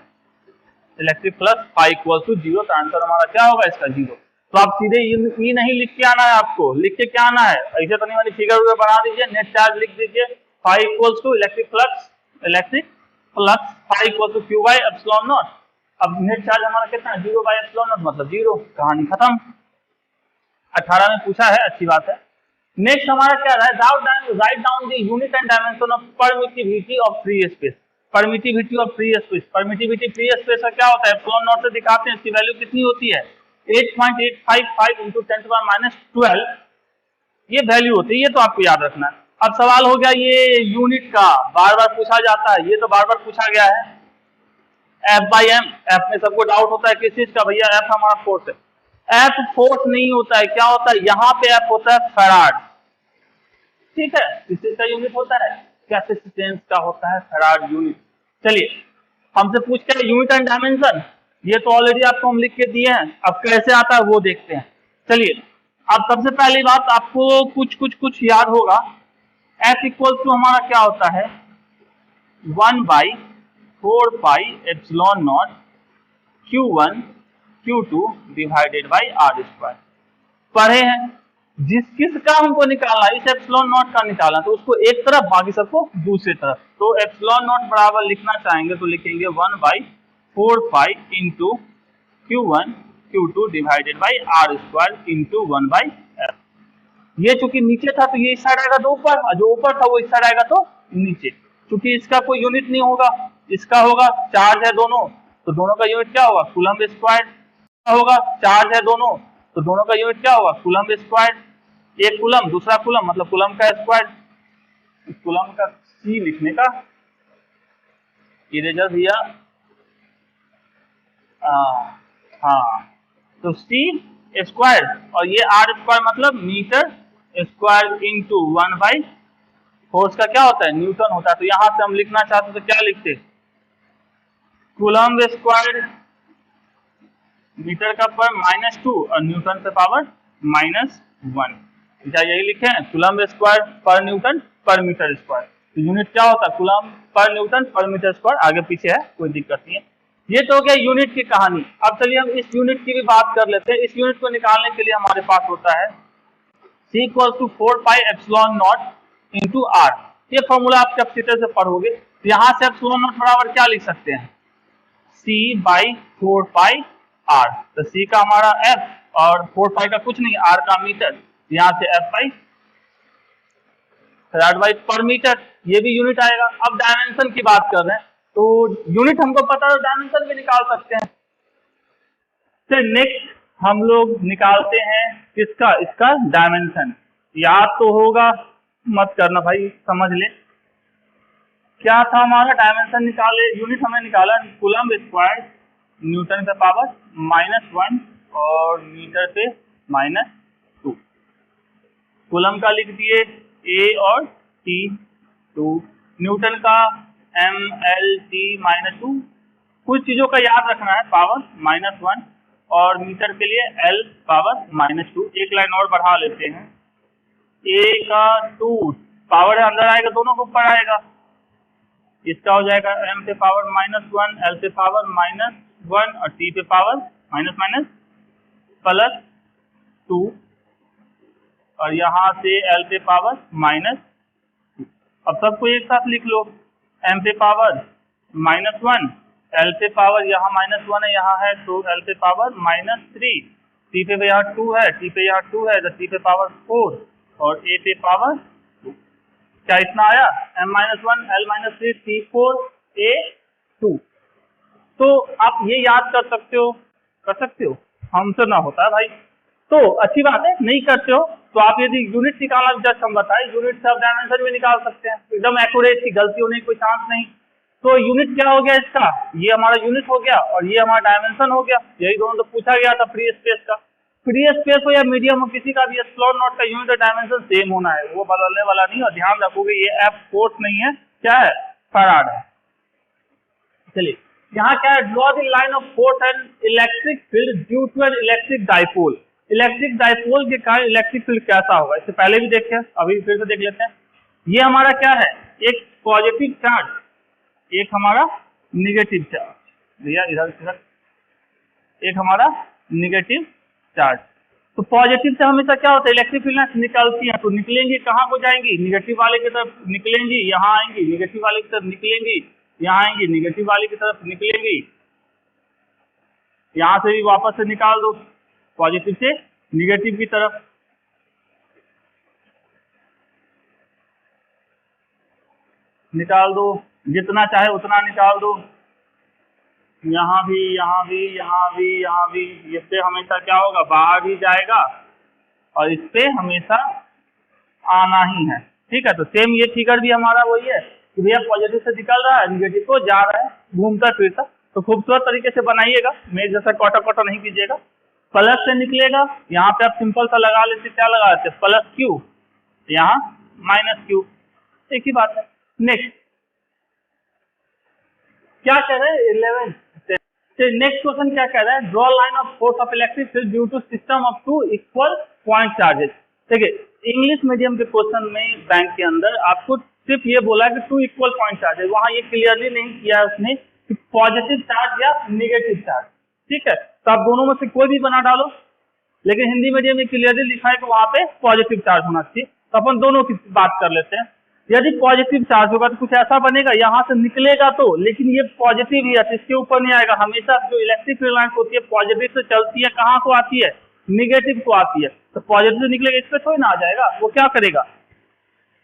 electric flux phi equal to 0। तो आंसर हमारा क्या होगा इसका 0। तो आप सीधे ई नहीं लिख के आना है, आपको लिख के क्या आना है, ऐसे तो नहीं वाली फिगर बना दीजिए, नेट चार्ज लिख दीजिए, phi equal to electric flux phi equal to q/ε0। अब नेट चार्ज हमारा कितना है, 0/ε0 मतलब 0, कहानी खत्म। 18 में पूछा है, अच्छी बात है। नेक्स्ट हमारा क्या रहा है, write down the unit and dimension of permittivity of free space. Permittivity of free space, permittivity free space का क्या होता है, ε0 से दिखाते हैं, इसकी वैल्यू कितनी होती है 8.855 × 10⁻12 ये वैल्यू होती है, ये तो आपको याद रखना है। अब सवाल हो गया ये यूनिट का, बार बार पूछा जाता है, ये तो बार बार पूछा गया है। F/m, F में सबको डाउट होता है किस चीज का, भैया F हमारा फोर्स है। F फोर्स नहीं होता है, क्या होता है, यहाँ पे F होता है फैराड, ठीक है, किस चीज का यूनिट होता है, कैपेसिटेंस का होता है फैराड यूनिट। चलिए हमसे पूछते हैं यूनिट एंड डायमेंशन, ये तो ऑलरेडी आपको हम लिख के दिए हैं, अब कैसे आता है वो देखते हैं। चलिए अब सबसे पहली बात आपको कुछ याद होगा, F इक्वल टू हमारा क्या होता है 1/4πε0 Q1 Q2 divided by r²। पढ़े हैं, जिस किसका हमको निकालना है, इस ε0 का निकालना, तो उसको एक तरफ बाकी सबको दूसरी तरफ। तो ε0 बराबर लिखना चाहेंगे तो लिखेंगे 1/4π × Q1 Q2 divided by r² × 1/f। ये चूंकि नीचे था तो ये इस साइड आएगा तो ऊपर, और जो ऊपर था वो इस साइड आएगा तो नीचे। क्योंकि इसका कोई यूनिट नहीं होगा, इसका होगा, चार्ज है दोनों, तो दोनों का यूनिट क्या होगा, कूलम्ब स्क्वायर होगा। चार्ज है दोनों, तो दोनों का यूनिट क्या होगा, कूलम्ब स्क्वायर। एक कूलम्ब दूसरा कूलम्ब मतलब कूलम्ब का स्क्वायर। कूलम्ब का सी लिखने का इरेजर भैया, हाँ, तो सी स्क्वायर और ये r² मतलब मीटर स्क्वायर इंटू 1/, फोर्स का क्या होता है, न्यूटन होता है। तो यहां से हम लिखना चाहते तो क्या लिखते, कूलम्ब स्क्वायर मीटर का पर -2 और न्यूटन पे पावर -1, क्या यही लिखे हैं, कूलम्ब स्क्वायर पर न्यूटन पर मीटर स्क्वायर। तो यूनिट क्या होता है, कूलम्ब पर न्यूटन पर मीटर स्क्वायर, आगे पीछे है कोई दिक्कत नहीं है। ये तो हो गया यूनिट की कहानी। अब चलिए हम इस यूनिट की भी बात कर लेते हैं। इस यूनिट को निकालने के लिए हमारे पास होता है C = 4πε0 × r। ये फॉर्मूला आप कैपेसिटर से पढ़ोगे, तो यहाँ से ε0 बराबर क्या लिख सकते हैं, C/4πr। तो C का हमारा F और 4 का कुछ नहीं, आर का मीटर, यहाँ से एफ बाई फैराड बाई पर मीटर, ये भी यूनिट आएगा। अब डायमेंशन की बात कर रहे हैं तो यूनिट हमको पता है, डायमेंशन भी निकाल सकते हैं। फिर नेक्स्ट हम लोग निकालते हैं किसका, इसका डायमेंशन। याद तो होगा, मत करना भाई, समझ ले क्या था हमारा डायमेंशन निकाले, यूनिट हमने निकाला कूलम्ब स्क्वायर न्यूटन पे पावर -1 और मीटर पे -2। कूलम्ब का लिख दिए A और T 2, न्यूटन का MLT -2। कुछ चीजों का याद रखना है, पावर -1 और मीटर के लिए L पावर -2। एक लाइन और बढ़ा लेते हैं, A का 2 पावर अंदर आएगा, दोनों को ऊपर आएगा, इसका हो जाएगा M पे पावर -1, L पे पावर -1 और T पे पावर +2 और यहाँ से L पे पावर -2। अब सबको एक साथ लिख लो, M पे पावर -1, L पे पावर यहाँ -1 है, यहाँ है तो L पे पावर -3, T पे यहाँ 2 है, T पे यहाँ 2 है तो T पे पावर 4 और A पे पावर 2। क्या इतना आया, M-1 L-3 T4 A 2। तो आप ये याद कर सकते हो, हमसे ना होता है भाई, तो अच्छी बात है। नहीं करते हो तो आप यदि यूनिट निकालना जस्ट हम बताए, यूनिट से आप डायमेंशन भी निकाल सकते हैं, एकदम एक्यूरेट, की गलती होने की कोई चांस नहीं। तो यूनिट क्या हो गया इसका, ये हमारा यूनिट हो गया और ये हमारा डायमेंशन हो गया। यही दोनों तो पूछा गया था फ्री स्पेस का। फ्री स्पेस हो या मीडियम हो, किसी का भी एप्सिलॉन नॉट का यूनिट और डायमेंशन सेम होना है, वो बदलने वाला नहीं। और ध्यान रखोगे ये एफ फोर्स नहीं है, क्या है, फैराड है। चलिए यहाँ क्या है, draw the line of force and electric field due to an electric dipole. Electric dipole के कारण इलेक्ट्रिक फील्ड कैसा होगा, इससे पहले भी देखे, अभी फिर से देख लेते हैं। ये हमारा क्या है, एक पॉजिटिव चार्ज, एक हमारा निगेटिव चार्ज, भैया इधर एक हमारा निगेटिव चार्ज। तो पॉजिटिव से हमेशा क्या होता है, इलेक्ट्रिक फील्ड निकलती है तो निकलेंगी कहाँ को जाएंगी, निगेटिव वाले की तरफ निकलेंगी, यहाँ आएंगी, निगेटिव वाले की तरफ निकलेंगी, यहाँ आएंगी, निगेटिव वाले की तरफ निकलेंगी, यहाँ से भी वापस से निकाल दो, पॉजिटिव से निगेटिव की तरफ। निकाल दो, जितना चाहे उतना निकाल दो, यहाँ भी, यहाँ भी, यहाँ भी, यहाँ भी। इससे हमेशा क्या होगा, बाहर ही जाएगा और इस पे हमेशा आना ही है, ठीक है। तो सेम ये फिगर भी हमारा वही है कि भैया पॉजिटिव से निकल रहा है, निगेटिव को जा रहा है, घूमता फिरता। तो खूबसूरत तरीके से बनाइएगा, मेरे जैसा कोटा कोटा नहीं कीजिएगा। प्लस से निकलेगा, यहाँ पे आप सिंपल सा लगा लेते, क्या लगा लेते, प्लस क्यू, यहाँ माइनस क्यू, एक ही बात है। नेक्स्ट क्या कह रहे हैं, 11 नेक्स्ट क्वेश्चन क्या कह रहा है, draw line of force of electric field due to system of 2 equal point charges. देखिए इंग्लिश मीडियम के क्वेश्चन में बैंक के अंदर आपको सिर्फ ये बोला कि 2 इक्वल पॉइंट चार्जेस, वहां ये क्लियरली नहीं किया है उसने कि पॉजिटिव चार्ज या निगेटिव चार्ज, ठीक है। तो आप दोनों में से कोई भी बना डालो, लेकिन हिंदी मीडियम में क्लियरली लिखा है कि वहां पे पॉजिटिव चार्ज होना चाहिए। तो अपन दोनों की बात कर लेते हैं। यदि पॉजिटिव चार्ज होगा तो कुछ ऐसा बनेगा, यहाँ से निकलेगा तो, लेकिन ये पॉजिटिव ही है, इसके ऊपर नहीं आएगा। हमेशा जो इलेक्ट्रिक फील्ड लाइन होती है पॉजिटिव से चलती है, कहाँ को आती है, निगेटिव को आती है। तो पॉजिटिव से निकलेगा, इस पे थोड़ी ना आ जाएगा, वो क्या करेगा,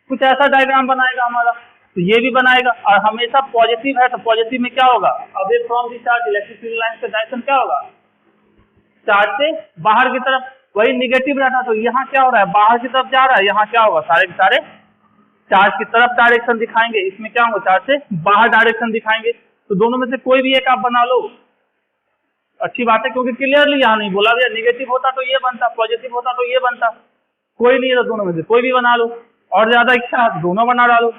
कुछ ऐसा डायग्राम बनाएगा हमारा। तो ये भी बनाएगा, और हमेशा पॉजिटिव है तो पॉजिटिव में क्या होगा, away from the charge, electric field line का डायरेक्शन क्या होगा, चार्ज से बाहर की तरफ। वही निगेटिव रहता तो यहाँ क्या हो रहा है, बाहर की तरफ जा रहा है, यहाँ क्या होगा, सारे के सारे चार्ज की तरफ डायरेक्शन दिखाएंगे, इसमें क्या होगा, चार्ज से बाहर डायरेक्शन दिखाएंगे। तो दोनों में से कोई भी एक आप बना लो, अच्छी बात है, क्योंकि क्लियरली यहाँ नहीं बोला भैया निगेटिव होता तो ये बनता, पॉजिटिव होता तो ये बनता, कोई नहीं है तो दोनों में से कोई भी बना लो, और ज्यादा इच्छा है दोनों बना डालो।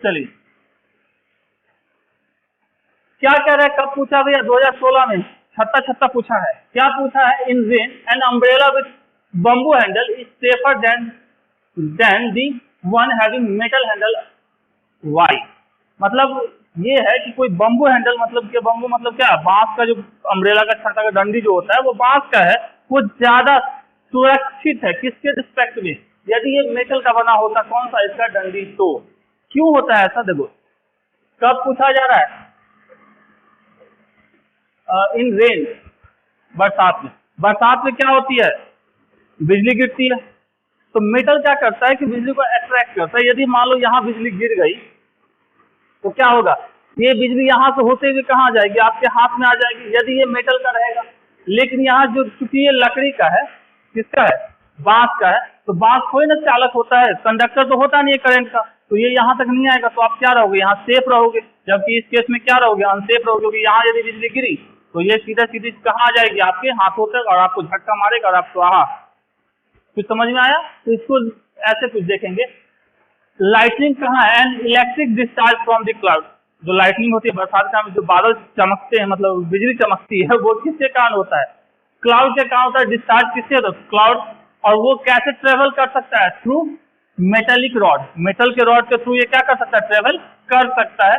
चलिए क्या कह रहा है, कब पूछा भैया, 2016 में, छत्ता पूछा है। क्या पूछा है, in rain an umbrella with bamboo handle is safer than the one having metal handle, why. मतलब ये है कि कोई बम्बू हैंडल, मतलब क्या, बम्बू मतलब क्या, बांस का जो अम्ब्रेला का छाता का डंडी जो होता है वो बांस का है, वो ज्यादा सुरक्षित है किसके रिस्पेक्ट में, यदि ये मेटल का बना होता, कौन सा, इसका डंडी। तो क्यों होता है ऐसा, देखो कब पूछा जा रहा है, इन रेन, बरसात में। बरसात में क्या होती है, बिजली गिरती है। तो मेटल क्या करता है कि बिजली को अट्रैक्ट करता है। यदि मान लो यहाँ बिजली गिर गई तो क्या होगा, ये बिजली यहाँ से होते हुए कहाँ जाएगी, आपके हाथ में आ जाएगी यदि ये मेटल का रहेगा। लेकिन यहाँ जो चूंकि ये लकड़ी का है, किसका है, बांस का है, तो बांस कोई ना चालक होता है, कंडक्टर तो होता नहीं है करंट का, तो ये यहाँ तक नहीं आएगा। तो आप क्या रहोगे, यहाँ सेफ रहोगे। जबकि इस केस में क्या रहोगे, अनसेफ रहोगे, क्योंकि यहाँ यदि बिजली गिरी तो ये सीधा सीधी कहाँ आ जाएगी, आपके हाथों तक, और आपको झटका मारेगा और आपको कुछ समझ में आया। तो इसको ऐसे कुछ देखेंगे। लाइटनिंग कहाँ है, and electric discharge from the cloud. जो लाइटनिंग होती है बरसात का, जो बादल चमकते हैं, मतलब बिजली चमकती है, वो किसके कारण होता है, क्लाउड के कारण होता है। डिस्चार्ज किससे होता है, क्लाउड। और वो कैसे ट्रेवल कर सकता है, थ्रू मेटेलिक रॉड। मेटल के रॉड के थ्रू ये क्या कर सकता है, ट्रेवल कर सकता है।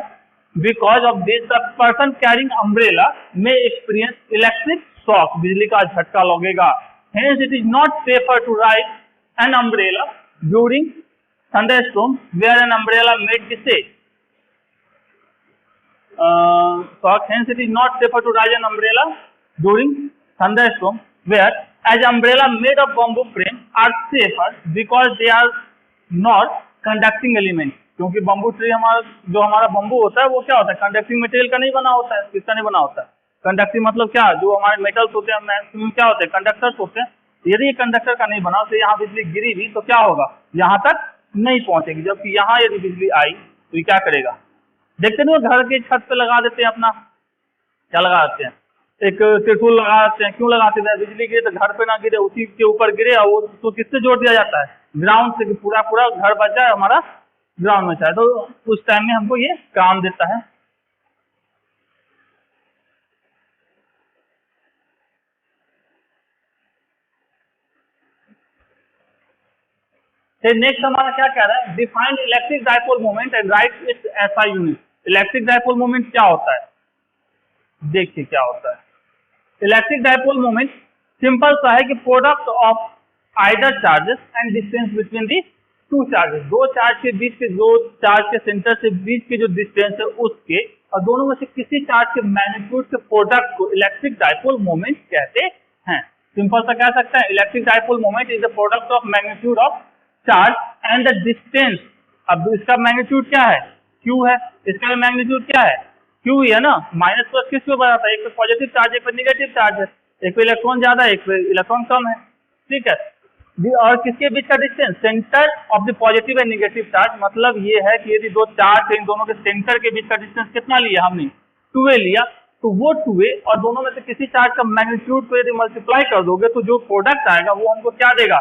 Because of this the person carrying umbrella may experience electric shock, बिजली का झटका लगेगा। Hence it is not safer to ride an umbrella during thunderstorm where an umbrella made the say shock. Hence it is not safer to ride an umbrella during thunderstorm where as umbrella made of bamboo frame are safer because they are not conducting element. क्योंकि bamboo tree जो हमारा bamboo होता है वो क्या होता है, conducting material का नहीं बना होता है। किसका नहीं बना होता है, कंडक्टिंग मतलब क्या, जो हमारे मेटल्स होते हैं मैक्सिमम क्या होते हैं, कंडक्टर्स होते हैं। यदि ये कंडक्टर का नहीं बना तो यहाँ बिजली गिरी भी तो क्या होगा, यहाँ तक नहीं पहुंचेगी। जबकि यहाँ यदि बिजली आई तो ये क्या करेगा, देखते नहीं, घर के छत पे लगा देते हैं अपना, क्या लगा देते हैं, एक त्रिशूल लगा देते हैं। क्यों लगाते हैं, बिजली गिरे तो घर पे ना गिरे, उसी के ऊपर गिरे, और वो तो किससे जोड़ दिया जाता है, ग्राउंड से, पूरा पूरा घर बच जाए हमारा ग्राउंड में चाहे। तो उस टाइम में हमको ये काम देता है। नेक्स्ट हमारा क्या कह रहा है, defined electric dipole moment and right it's SI unit. Electric dipole moment क्या होता है, देखिए क्या होता है। इलेक्ट्रिक डाइपोल मोमेंट सिंपल सा है कि product of either charges and distance between the two charges. दो चार्ज के बीच के, दो चार्ज के सेंटर से बीच के जो डिस्टेंस है उसके, और दोनों में से किसी चार्ज के मैग्नीट्यूड के प्रोडक्ट को इलेक्ट्रिक डाइपोल मोमेंट कहते हैं। सिंपल सा कह सकते हैं, electric dipole moment is the product of magnitude of charge and the distance. अब इसका मैग्नीट्यूड क्या है, Q है, इसका मैग्नीट्यूड क्या है, Q ही है ना। माइनस प्लस किस पे बताता है, एक पे पॉजिटिव चार्ज, एक पे नेगेटिव चार्ज है, एक पे इलेक्ट्रॉन ज्यादा है, एक पे इलेक्ट्रॉन कम है, ठीक है। और किसके बीच का distance, centre of the positive and negative charge. मतलब ये है कि यदि दो चार्ज है, इन दोनों के सेंटर के बीच का डिस्टेंस कितना लिया हमने, 2a लिया, तो वो 2a और दोनों में से किसी चार्ज का मैग्नीट्यूड को यदि मल्टीप्लाई कर दोगे तो जो प्रोडक्ट आएगा वो हमको क्या देगा,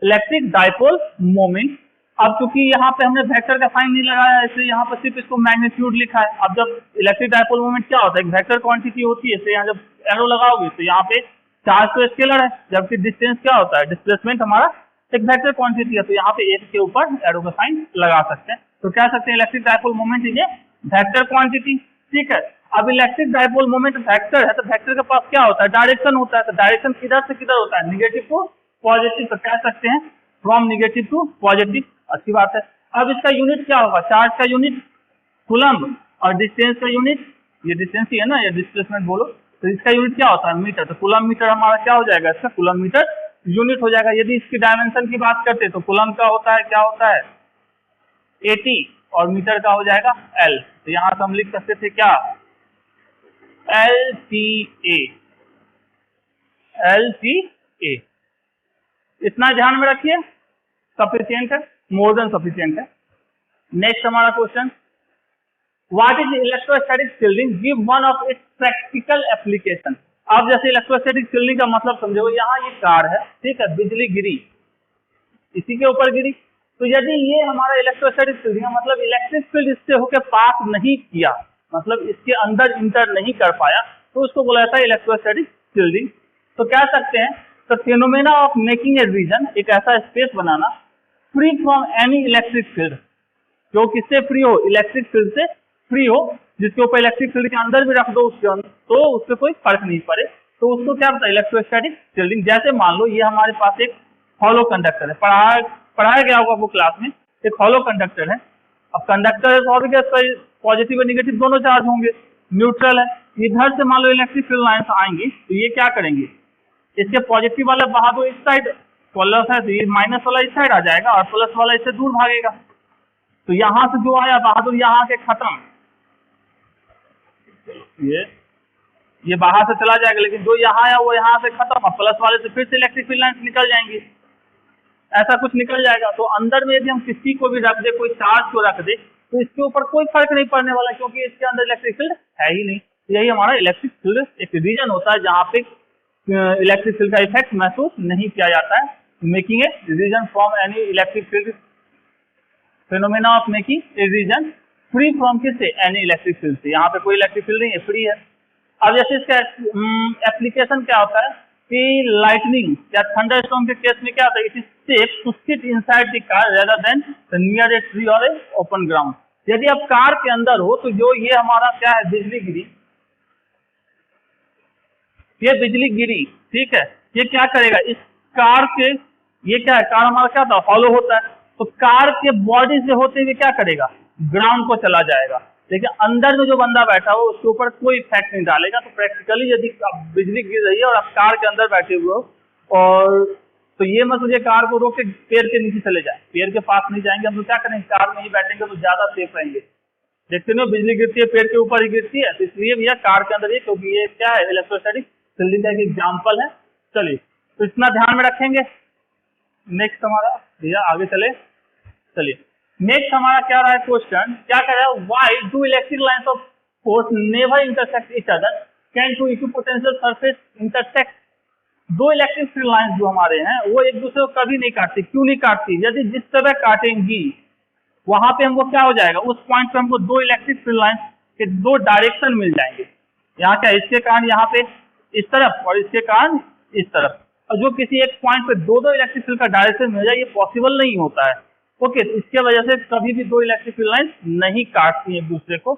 इलेक्ट्रिक डाइपोल मोमेंट। अब चूंकि यहाँ पे हमने वेक्टर का साइन नहीं लगाया है, इसलिए यहाँ पे सिर्फ इसको मैग्नीट्यूड लिखा है। अब जब इलेक्ट्रिक डाइपोल मोमेंट क्या होता है, एक वेक्टर क्वांटिटी होती है, इसलिए यहाँ जब एरो लगाओगे तो यहाँ पे चार्ज तो स्केलर है, जबकि डिस्टेंस क्या होता है, डिस्प्लेसमेंट हमारा एक वेक्टर क्वांटिटी है, तो यहाँ पे एक के ऊपर एरो का साइन लगा सकते हैं। तो कह सकते हैं electric dipole moment is a vector quantity, ठीक है। अब इलेक्ट्रिक डाइपोल मोमेंट वेक्टर है, तो वेक्टर के पास क्या होता है, डायरेक्शन होता है। तो डायरेक्शन किधर से किधर होता है, निगेटिव टू पॉजिटिव। तो कह सकते हैं फ्रॉम निगेटिव टू पॉजिटिव, अच्छी बात है। अब इसका यूनिट क्या होगा, चार्ज का यूनिट कूलम्ब, और डिस्टेंस का यूनिट, ये डिस्टेंस ही है ना, ये डिस्प्लेसमेंट बोलो, तो इसका यूनिट क्या होता है, मीटर। तो कूलम्ब मीटर हमारा क्या हो जाएगा, इसका कूलम्ब मीटर यूनिट हो जाएगा। यदि इसकी डायमेंशन की बात करते तो कूलम्ब का होता है, क्या होता है, 80, और मीटर का हो जाएगा L। तो यहाँ से हम लिख सकते थे क्या, LTA, LTA। इतना ध्यान में रखिए, सफिशिएंट है, मोर देन सफिशिएंट है। नेक्स्ट हमारा question, what is electrostatic shielding, give one of its practical application. अब जैसे इलेक्ट्रोस्टैटिक शील्डिंग का मतलब समझो, यहाँ ये कार है, ठीक है, बिजली गिरी, इसी के ऊपर गिरी, तो यदि ये हमारा इलेक्ट्रोस्टैटिक शील्डिंग मतलब इलेक्ट्रिक फील्ड इससे होकर पास नहीं किया, मतलब इसके अंदर इंटर नहीं कर पाया, तो उसको बोला जाता है इलेक्ट्रोस्टैटिक शील्डिंग। तो कह सकते हैं the phenomena of making a region, एक ऐसा स्पेस बनाना free from any electric field, जो किससे फ्री हो, इलेक्ट्रिक फील्ड से फ्री हो, जिसके ऊपर इलेक्ट्रिक फील्ड के अंदर भी रख दो उसके अंदर तो उससे कोई फर्क नहीं पड़े, तो उसको क्या बताया, इलेक्ट्रोस्टैटिक शील्डिंग। जैसे मान लो ये हमारे पास एक हॉलो कंडक्टर है, पढ़ाया गया होगा वो क्लास में, एक हॉलो कंडक्टर है। अब कंडक्टर है तो ऑब्वियसली पॉजिटिव और निगेटिव दोनों चार्ज होंगे, न्यूट्रल है। इधर से मान लो इलेक्ट्रिक फील्ड लाइन्स आएंगी तो ये क्या करेंगे, इसके पॉजिटिव वाला बहादुर इस साइड, प्लस है तो ये माइनस वाला इस साइड आ जाएगा और प्लस वाला इससे दूर भागेगा। तो यहां से जो आया बहादुर यहाँ के खत्म, ये बाहर से चला जाएगा, लेकिन जो यहाँ आया वो यहाँ से खत्म, और प्लस वाले से फिर से इलेक्ट्रिक फील्ड लाइन्स निकल जाएंगी, ऐसा कुछ निकल जाएगा। तो अंदर में यदि हम किसी को भी रख दे, कोई चार्ज को रख दे, तो इसके ऊपर कोई फर्क नहीं पड़ने वाला, क्योंकि इसके अंदर इलेक्ट्रिक फील्ड है ही नहीं। यही हमारा इलेक्ट्रिक फील्ड एक रीजन होता है जहाँ पे इलेक्ट्रिक फील्ड का इफेक्ट महसूस नहीं किया जाता है, making a region from any electric field, phenomena of making a region free from किससे, एनी इलेक्ट्रिक फील्ड से। यहाँ पे कोई इलेक्ट्रिक फील्ड नहीं है, फ्री है। अब जैसे इसका एप्लीकेशन क्या होता है कि लाइटनिंग या थंडरस्टॉर्म के केस में क्या होता है, it is safe to sit inside the car rather than near a tree और ए ओपन ग्राउंड। यदि आप कार के अंदर हो तो जो ये हमारा क्या है, बिजली गिरी, ये बिजली गिरी, ठीक है, ये क्या करेगा, इस कार के, ये क्या है, कार हमारा क्या था, हॉलो होता है, तो कार के बॉडी से होते हुए क्या करेगा, ग्राउंड को चला जाएगा। लेकिन अंदर में जो बंदा बैठा हो उसके ऊपर कोई इफेक्ट नहीं डालेगा। तो प्रैक्टिकली यदि बिजली गिर रही है और आप कार के अंदर बैठे हुए हो, और तो ये मत मुझे कार को रोक के पेड़ के नीचे चले जाए, पेड़ के पास नहीं जाएंगे हम, तो क्या करेंगे, कार में ही बैठेंगे तो ज्यादा सेफ रहेंगे। देखते हो बिजली गिरती है पेड़ के ऊपर ही गिरती है, तो इसलिए भैया कार के अंदर ही, क्योंकि ये क्या है, इलेक्ट्रोस्टैटिक फील्डिंग का एक एग्जाम्पल है। चलिए, तो इतना ध्यान में रखेंगे। नेक्स्ट हमारा भैया आगे चले, चलिए नेक्स्ट हमारा क्या रहा है क्वेश्चन, क्या कह रहा है, why do electric lines of force never intersect each other, can two equipotential surface intersect. दो इलेक्ट्रिक फील्ड लाइन्स जो हमारे हैं वो एक दूसरे को कभी नहीं काटती। क्यों नहीं काटती, यदि जिस तरह काटेंगी वहां पे हमको क्या हो जाएगा, उस पॉइंट पे हमको दो इलेक्ट्रिक फील्ड लाइन्स के दो डायरेक्शन मिल जाएंगे। यहाँ क्या, इसके कारण यहाँ पे इस तरफ और इसके कारण इस तरफ, और जो किसी एक पॉइंट पे दो दो इलेक्ट्रिक फील्ड का डायरेक्शन मिल जाए, ये पॉसिबल नहीं होता है। ओके, तो इसके वजह से कभी भी दो इलेक्ट्रिक फील्ड लाइन्स नहीं काटती एक दूसरे को।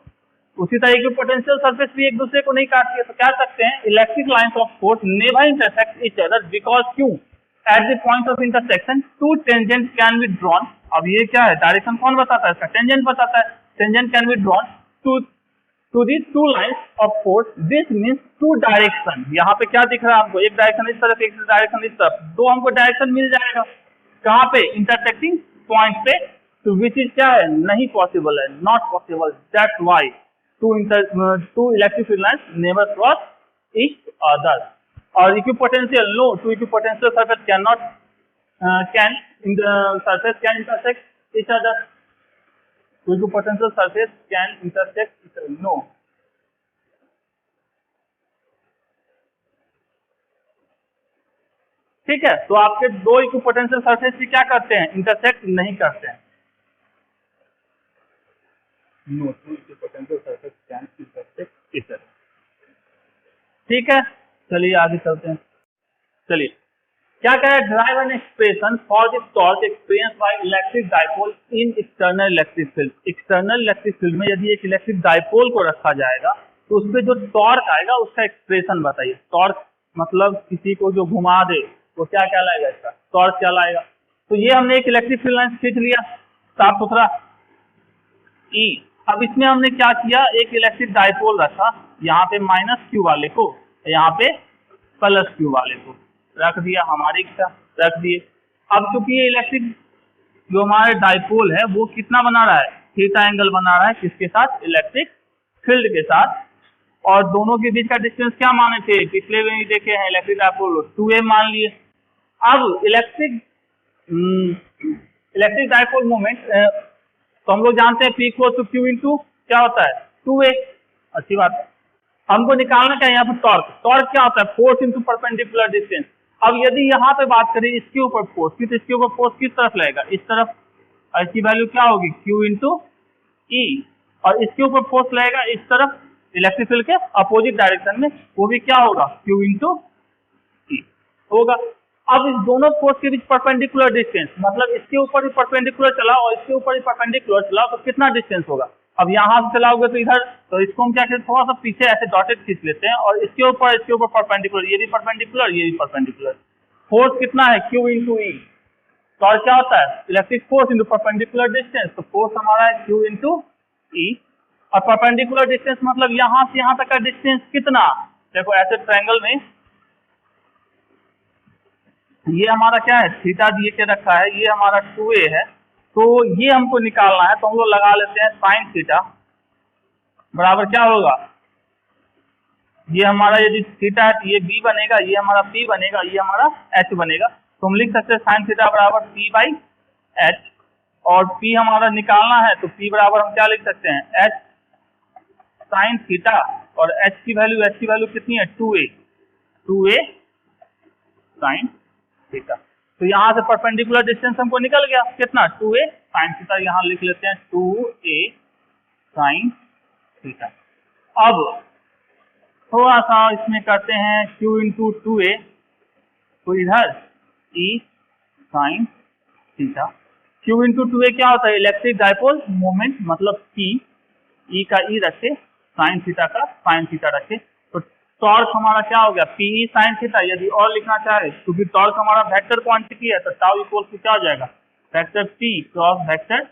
उसी तरह की पोटेंशियल सरफेस भी एक दूसरे को नहीं काटती है। तो क्या सकते हैं, electric lines of force never intersect each other because क्यों, at the point of intersection two tangent can be drawn. अब ये क्या है, डायरेक्शन कौन बताता है, इसका टेंजेंट बताता है। Tangent can be drawn to the two lines of force, this means two direction. यहाँ पे क्या दिख रहा है हमको, एक डायरेक्शन इस तरफ, एक डायरेक्शन इस तरफ, दो हमको डायरेक्शन मिल जाएगा। कहाँ पे, इंटरसेक्टिंग पॉइंट पे, तो विच इज क्या है, नहीं पॉसिबल है, not possible. That's why two electric field lines never cross each other. Or equipotential, no, two equipotential surface cannot in the surface can intersect each other. Two equipotential surface can intersect each other, no. ठीक है, तो आपके दो equipotential surface भी क्या करते हैं, intersect नहीं करते हैं। No, two equipotential surface can intersect each other. ठीक है, चलिए आगे चलते हैं। चलिए, क्या कह रहा है, drive an expression for the torque experience by electric dipole in external electric field. External electric field में यदि एक इलेक्ट्रिक डाइपोल को रखा जाएगा तो उसमें जो टॉर्क आएगा उसका एक्सप्रेशन बताइए। टॉर्क मतलब किसी को जो घुमा दे वो क्या क्या लाएगा, इसका टॉर्क क्या लाएगा। तो ये हमने एक इलेक्ट्रिक फील्ड लाइन खींच लिया साफ सुथरा ई। अब इसमें हमने क्या किया, एक इलेक्ट्रिक डाइपोल रखा, यहाँ पे माइनस क्यू वाले को, यहाँ पे प्लस क्यू वाले को रख दिया, हमारी इच्छा रख दिए। अब चूंकि ये इलेक्ट्रिक जो हमारे डाइपोल है वो कितना बना रहा है, थीटा एंगल बना रहा है, किसके साथ, इलेक्ट्रिक फील्ड के साथ। और दोनों के बीच का डिस्टेंस क्या माने थे, पिछले में ही देखे हैं, इलेक्ट्रिक डाइपोल 2a मान लिए। अब इलेक्ट्रिक डाइपोल मोमेंट तो हम लोग जानते हैं P equal to Q into क्या होता है, 2a। अच्छी बात है, हमको निकालना क्या है यहाँ पर टॉर्क। टॉर्क क्या होता है, फोर्स इंटू परपेंडिकुलर डिस्टेंस। अब यदि यहाँ पे बात करें इसके ऊपर फोर्स की, तो इसके ऊपर फोर्स किस तरफ लगेगा, इस तरफ, और इसकी वैल्यू क्या होगी, Q इंटू E। और इसके ऊपर फोर्स लगेगा इस तरफ, इलेक्ट्रिक फील्ड के अपोजिट डायरेक्शन में, वो भी क्या होगा, Q इंटू E होगा। अब इस दोनों फोर्स के बीच परपेंडिकुलर डिस्टेंस, मतलब इसके ऊपर ही परपेंडिकुलर चला और इसके ऊपर ही परपेंडिकुलर चला, तो कितना डिस्टेंस होगा। अब यहाँ से चलाओगे तो इधर, तो इसको हम क्या कहते, थोड़ा सा पीछे ऐसे डॉटेड खींच लेते हैं, और इसके ऊपर परपेंडिकुलर, ये भी परपेंडिकुलर, ये भी परपेंडिकुलर। फोर्स कितना है, Q इंटू E। तो और क्या होता है, electric force into perpendicular distance, तो फोर्स हमारा है Q इंटू E। और परपेंडिकुलर डिस्टेंस मतलब यहाँ से यहाँ तक का डिस्टेंस कितना, देखो ऐसे ट्रायंगल में ये हमारा क्या है, थीटा दिए के रखा है, ये हमारा 2a है, तो ये हमको निकालना है, तो हम लोग लगा लेते हैं साइन थीटा बराबर क्या होगा, ये हमारा यदि थीटा है तो ये b बनेगा, ये हमारा p बनेगा, ये हमारा h बनेगा, तो हम लिख सकते हैं साइन थीटा बराबर p बाई h, और p हमारा निकालना है तो p बराबर हम क्या लिख सकते हैं h साइन थीटा, और h की वैल्यू कितनी है 2a साइन थीटा। तो यहाँ से परपेंडिकुलर डिस्टेंस हमको निकल गया कितना 2a साइन थीटा, यहाँ लिख लेते हैं 2a साइन थीटा। अब थोड़ा सा इसमें करते हैं q इंटू 2a, तो इधर e sine theta, q into 2a क्या होता है, इलेक्ट्रिक डाइपोल मोमेंट, मतलब p, e का e रखे, साइन थीटा का साइन थीटा रखे, तो टॉर्क हमारा क्या हो गया pe साइन थीटा। यदि और लिखना चाहे क्योंकि टॉर्क हमारा वेक्टर क्वांटिटी है, तो टाउ इक्वल टू क्या हो जाएगा, vector p cross vector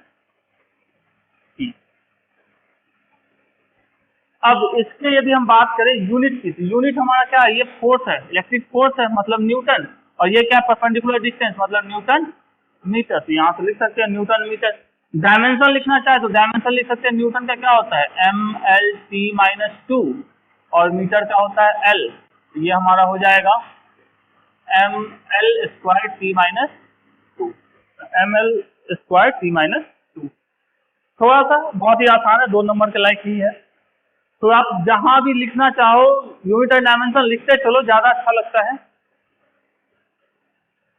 p। अब इसके यदि हम बात करें यूनिट की, तो यूनिट हमारा क्या है, ये फोर्स है, इलेक्ट्रिक फोर्स है मतलब न्यूटन, और ये क्या परपेंडिकुलर डिस्टेंस मतलब न्यूटन मीटर, तो यहाँ से लिख सकते हैं न्यूटन मीटर। डायमेंशन लिखना चाहे तो डायमेंशन लिख सकते हैं, न्यूटन का क्या होता है mL/t-2 और मीटर का होता है L, ये हमारा हो जाएगा mL²t-2, mL²t-2। थोड़ा सा बहुत ही आसान है, 2 नंबर के लायक ही है, तो आप जहां भी लिखना चाहो यूनिट और डायमेंशन लिखते चलो, ज्यादा अच्छा लगता है।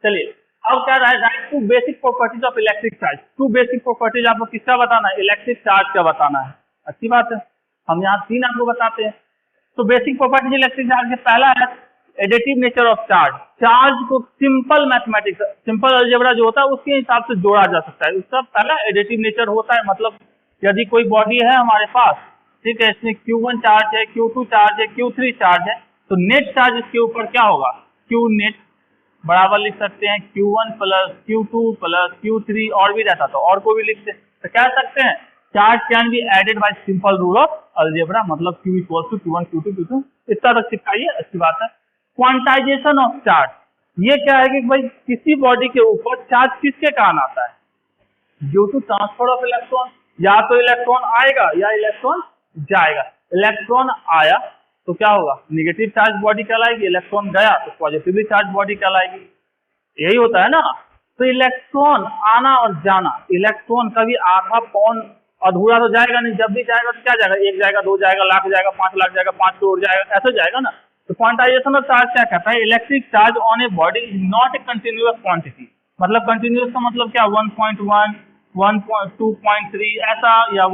चलिए अब क्या रहा है, write two basic properties of electric charge. 2 basic properties आपको किसका बताना है, इलेक्ट्रिक चार्ज का बताना है। अच्छी बात है, हम यहाँ 3 आपको बताते हैं। तो बेसिक प्रॉपर्टीज इलेक्ट्रिक चार्ज के पहला है additive nature of charge. Charge को सिंपल मैथमेटिक्स, सिंपल अलजेब्रा जो होता है उसके हिसाब से जोड़ा जा सकता है, उसका पहला एडिटिव नेचर होता है। मतलब यदि कोई बॉडी है हमारे पास, ठीक है, इसमें Q1 चार्ज है, Q2 चार्ज है, Q3 चार्ज है, तो नेट चार्ज इसके ऊपर क्या होगा, Q नेट बराबर लिख सकते हैं Q1 plus Q2 plus Q3, और भी रहता तो और को भी लिखते हैं, तो कह सकते हैं charge can be added by simple rule of algebra, मतलब Q equal to Q1 Q2 Q3 इतना तक चिपकाइए, अच्छी बात है। क्वांटाइजेशन ऑफ चार्ज, ये क्या है कि भाई किसी बॉडी के ऊपर चार्ज किसके कारण आता है, due to transfer of electron, या तो इलेक्ट्रॉन आएगा या इलेक्ट्रॉन जाएगा। इलेक्ट्रॉन आया तो क्या होगा, निगेटिव चार्ज बॉडी कहलाएगी, इलेक्ट्रॉन गया तो पॉजिटिवली चार्ज बॉडी कहलाएगी, यही होता है ना। तो इलेक्ट्रॉन आना और जाना, इलेक्ट्रॉन कभी आधा पौन अधूरा तो जाएगा नहीं, जब भी जाएगा तो क्या जाएगा, 1 जाएगा, 2 जाएगा, लाख जाएगा, 5 लाख जाएगा, 5 करोड़ जाएगा, ऐसा जाएगा ना। तो क्वांटाइजेशन ऑफ चार्ज क्या कहता है, electric charge on a body is not a continuous quantity. मतलब कंटिन्यूअस का मतलब क्या, 1.1 1.2.3 ऐसा या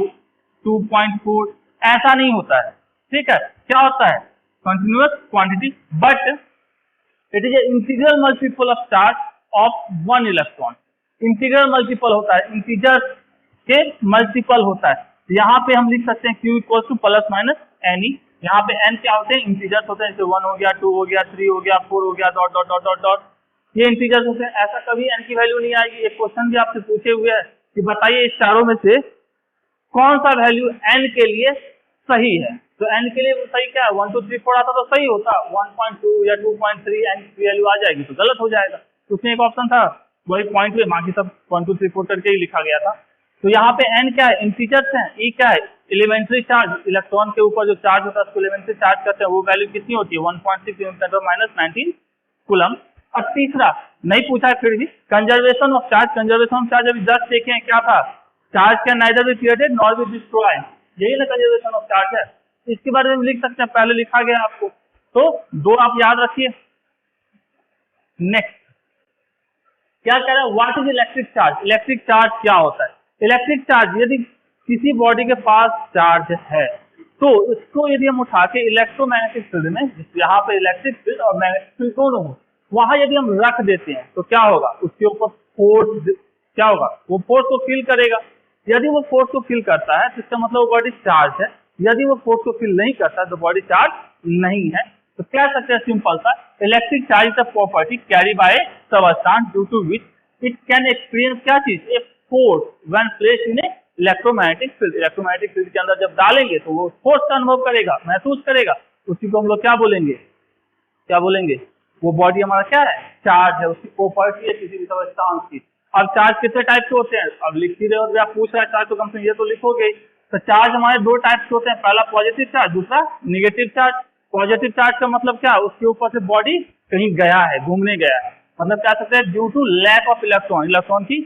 2.4 ऐसा नहीं होता है, ठीक है। क्या होता है, continuous quantity, but it is a integral multiple of charge of 1 electron. Integral multiple होता है, इंटीजर्स के मल्टीपल होता है। यहाँ पे हम लिख सकते हैं Q equal to plus minus N E, यहाँ पे n क्या होते हैं, इंटीजर्स होते हैं, जैसे 1 हो गया, 2 हो गया, 3 हो गया, 4 हो गया, dot dot dot dot dot, ये इंटीजर्स होते हैं। ऐसा कभी n की वैल्यू नहीं आएगी। एक क्वेश्चन भी आपसे पूछे हुए है कि बताइए इस चारों में से कौन सा वैल्यू n के लिए सही है, तो n के लिए सही क्या है, 1 2 3 4 आता तो सही होता, 1.2 या 2.3 n की वैल्यू आ जाएगी तो गलत हो जाएगा। तो उसमें एक ऑप्शन था वही पॉइंट में, बाकी सब 1 2 3 4 करके ही लिखा गया था। तो यहाँ पे n क्या है, इंटीजर्स हैं, e क्या है, एलिमेंट्री चार्ज, इलेक्ट्रॉन के ऊपर जो चार्ज होता है उसको एलिमेंट्री चार्ज करते हैं, वो वैल्यू कितनी होती है 1.6 - 19 और तीसरा नहीं पूछा है फिर भी, conservation of charge. Conservation of charge अभी जस्ट देखे क्या था, charge can neither be created nor be destroy, यही ना कंजर्वेशन ऑफ चार्ज है। इसके बारे में लिख सकते हैं, पहले लिखा गया आपको, तो 2 आप याद रखिए। नेक्स्ट क्या कह रहा है, what is electric charge. Electric charge क्या होता है, इलेक्ट्रिक चार्ज यदि किसी बॉडी के पास चार्ज है तो इसको यदि हम उठा के इलेक्ट्रोमैग्नेटिक फील्ड में, यहाँ पे इलेक्ट्रिक फील्ड और मैग्नेटिक फील्ड दोनों हो, वहां यदि हम रख देते हैं तो क्या होगा, उसके ऊपर फोर्स क्या होगा, वो फोर्स को फील करेगा। यदि वो फोर्स को फील करता है तो इसका मतलब वो बॉडी चार्ज है, यदि वो फोर्स को फील नहीं करता तो बॉडी चार्ज नहीं है। तो कह सकते हैं सिंपल सा, electric charge is a property carry by substance due to which it can experience क्या चीज, a force when placed in a electromagnetic field. Electromagnetic field के अंदर जब डालेंगे तो वो फोर्स का अनुभव करेगा, महसूस करेगा, उसी को हम लोग क्या बोलेंगे, क्या बोलेंगे, वो बॉडी हमारा क्या है, चार्ज है, उसकी प्रॉपर्टी है किसी भी सब्सटेंस की। अब चार्ज कितने टाइप के होते हैं, अब लिख ही रहे हो, आप पूछ रहे हैं चार्ज तो कम से ये तो लिखोगे। तो चार्ज हमारे दो टाइप के होते हैं, पहला पॉजिटिव चार्ज, दूसरा निगेटिव चार्ज। पॉजिटिव चार्ज का मतलब क्या है, उसके ऊपर से बॉडी कहीं गया है, घूमने गया है, मतलब क्या सकते हैं, due to lack of electron, electron की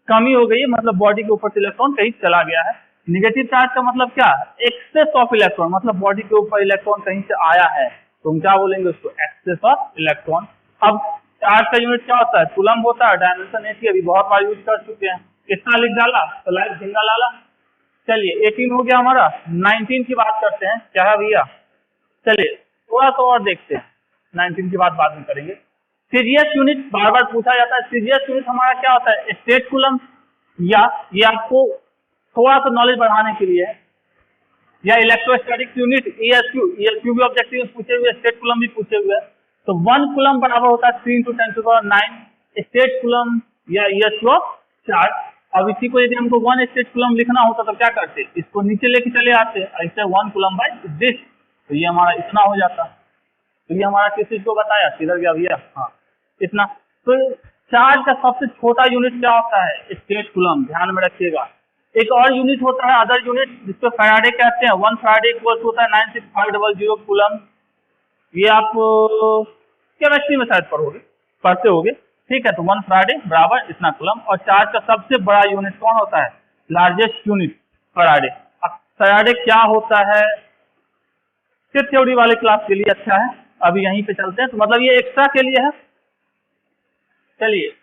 कमी हो गई है, मतलब बॉडी के ऊपर से इलेक्ट्रॉन कहीं चला गया है। निगेटिव चार्ज का मतलब क्या, एक्सेस ऑफ इलेक्ट्रॉन, मतलब बॉडी के ऊपर इलेक्ट्रॉन कहीं से आया है, तो हम क्या बोलेंगे उसको, एक्सेस ऑफ इलेक्ट्रॉन। अब चार्ज का यूनिट क्या होता है, कूलम होता है, डायमेंशन 80, अभी बहुत बार यूज कर चुके हैं। कितना लिख डाला, तो लाइट झिंगा लाला। चलिए 18 हो गया हमारा, 19 की बात करते हैं, क्या है भैया, चलिए थोड़ा सा और देखते हैं, 19 की बात बाद में करेंगे। सीजीएस यूनिट बार बार पूछा जाता है, सीजीएस यूनिट हमारा क्या होता है, स्टेट कूलम, या ये आपको थोड़ा सा नॉलेज बढ़ाने के लिए है, या इलेक्ट्रोस्टैटिक यूनिट ईएसक्यू, ईएसक्यू भी ऑब्जेक्टिव पूछे हुए, स्टेट कूलम भी पूछे हुए। तो 1 कूलम बराबर होता है 3 × 10⁹ स्टेट कूलम या ईएसक्यू ऑफ चार्ज। अब इसी को यदि हमको 1 स्टेट कूलम लिखना होता तो क्या करते, इसको नीचे लेके चले आते, ऐसे 1 कूलम बाय दिस, तो ये हमारा इतना हो जाता। तो ये हमारा किस चीज को बताया, किधर गया भैया, हाँ इतना। तो चार्ज का सबसे छोटा यूनिट क्या होता है, स्टेट कूलम, ध्यान में रखिएगा। एक और यूनिट होता है अदर यूनिट, जिसको फैराडे कहते हैं। 1 फैराडे इक्वल्स होता है 96500 कूलम। ये आप केमिस्ट्री में शायद पढ़ते होगे, ठीक है। तो 1 फैराडे बराबर इतना कूलम। और चार्ज का सबसे बड़ा यूनिट कौन होता है, लार्जेस्ट यूनिट, फैराडे। अब फैराडे क्या होता है, सिर्फ थ्योरी वाले क्लास के लिए अच्छा है, अभी यहीं पे चलते हैं, तो मतलब ये एक्स्ट्रा के लिए है। चलिए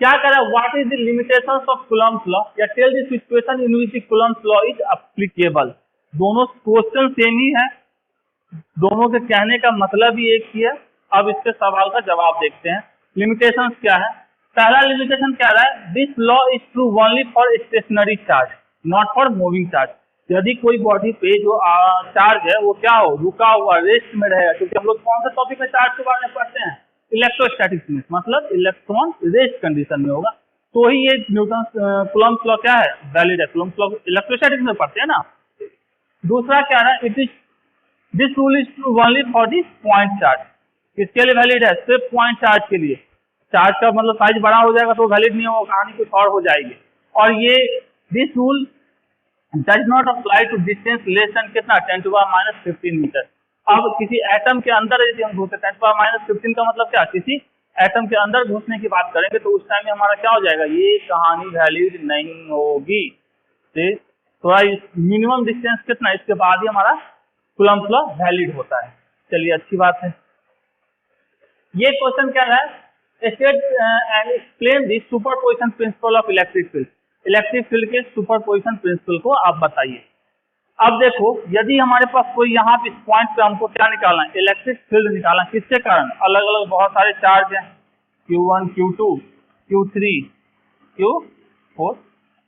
क्या करें, what is the limitations of Coulomb's law, या tell the situation in which Coulomb's law is applicable. दोनों क्वेश्चन सेम ही है, दोनों के कहने का मतलब ही एक ही है। अब इसके सवाल का जवाब देखते हैं। लिमिटेशंस क्या है, पहला लिमिटेशन क्या रहा है, this law is true only for stationary charge not for moving charge. यदि कोई बॉडी पे जो चार्ज है वो क्या हो, रुका हुआ, रेस्ट में रहेगा, क्योंकि हम लोग कौन सा टॉपिक में चार्ज के बारे में पढ़ते हैं, इलेक्ट्रोस्टैटिक्स में, मतलब इलेक्ट्रॉन रेस्ट कंडीशन में होगा, तो ही ये न्यूटन कूलम्स लॉ क्या है, वैलिड है। कूलम्स लॉ इलेक्ट्रोस्टैटिक्स में पढ़ते हैं ना। दूसरा क्या है, it is this rule is true only for this point charge. किसके लिए वैलिड है, सिर्फ पॉइंट चार्ज के लिए। चार्ज का मतलब साइज बड़ा हो जाएगा तो वैलिड नहीं होगा, कहानी कुछ और हो जाएगी। और ये this rule does not apply to distance less than कितना, 10⁻⁻15 मीटर। अब किसी एटम के अंदर यदि हम घुसते, 10⁻15 का मतलब क्या, किसी एटम के अंदर घुसने की बात करेंगे तो उस टाइम में हमारा क्या हो जाएगा, ये कहानी वैलिड नहीं होगी। थोड़ा मिनिमम डिस्टेंस कितना, इसके बाद ही हमारा कूलम्स लॉ वैलिड होता है। चलिए अच्छी बात है। ये क्वेश्चन क्या है, state and explain the superposition principle of electric field. Electric field के सुपरपोजिशन प्रिंसिपल को आप बताइए। अब देखो, यदि हमारे पास कोई यहाँ पे इस पॉइंट पे हमको क्या निकालना है, इलेक्ट्रिक फील्ड निकालना, किसके कारण, अलग अलग बहुत सारे चार्ज हैं, Q1 Q2 Q3 Q4,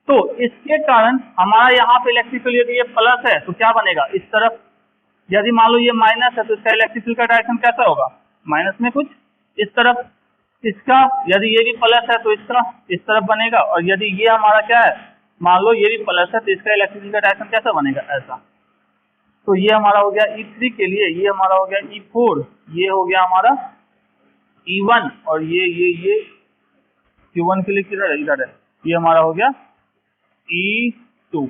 तो इसके कारण हमारा यहाँ पे इलेक्ट्रिक फील्ड यदि ये प्लस है तो क्या बनेगा, इस तरफ यदि मान लो ये माइनस है तो इसका इलेक्ट्रिक फील्ड का डायरेक्शन कैसा होगा, माइनस में कुछ इस तरफ। इसका यदि ये भी प्लस है तो इसका इस तरफ बनेगा, और यदि ये हमारा क्या है, मान लो ये भी प्लस है तो इसका इलेक्ट्रिक फील्ड का डायरेक्शन कैसा बनेगा, ऐसा। तो ये हमारा हो गया E3 के लिए, ये हमारा हो गया E4, ये हो गया हमारा E1, और ये Q1 के लिए किधर है, इधर है, ये हमारा हो गया E2,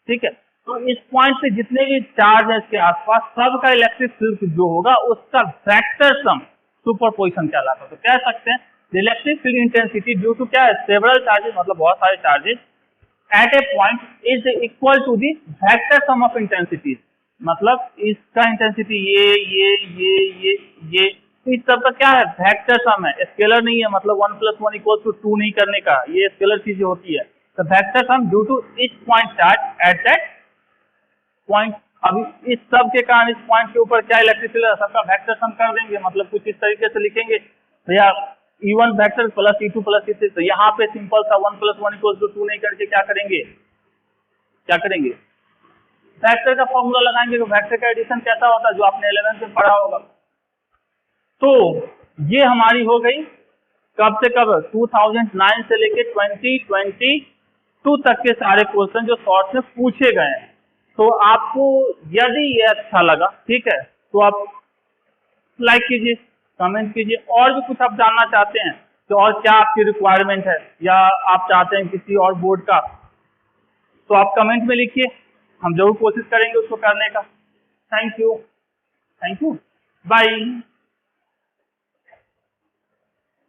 ठीक है। तो इस पॉइंट पे जितने भी चार्ज है इसके आसपास, सबका इलेक्ट्रिक फील्ड जो होगा उसका वेक्टर सम सुपरपोजिशन कहलाता है। तो कह सकते हैं electric field intensity due to क्या है, सेवरल चार्जेस, मतलब बहुत सारे charges at a point is equal to the vector sum of intensities. मतलब इसका इंटेंसिटी ये इस सब का क्या है, वेक्टर सम है, स्केलर नहीं है, मतलब 1 + 1 = 2 नहीं करने का, ये स्केलर चीजें होती है। तो vector sum due to each point charge at that point. अभी इस सब के कारण इस पॉइंट के ऊपर क्या इलेक्ट्रिक फील्ड है, सबका वेक्टर सम कर देंगे, मतलब कुछ इस तरीके से लिखेंगे भैया, E1 vector plus E2 plus E3। तो यहाँ पे सिंपल सा 1 + 1 = 2 नहीं करके क्या करेंगे, वेक्टर का फॉर्मूला लगाएंगे। तो वेक्टर का एडिशन कैसा होता है, जो आपने 11th में पढ़ा होगा। तो ये हमारी हो गई कब से कब, 2009 से लेके 2022 तक के सारे क्वेश्चन जो शॉर्ट में पूछे गए हैं। तो आपको यदि ये अच्छा लगा, ठीक है, तो आप लाइक कीजिए, कमेंट कीजिए। और भी कुछ आप जानना चाहते हैं तो और क्या आपकी रिक्वायरमेंट है या आप चाहते हैं किसी और बोर्ड का, तो आप कमेंट में लिखिए, हम जरूर कोशिश करेंगे उसको करने का। Thank you, bye.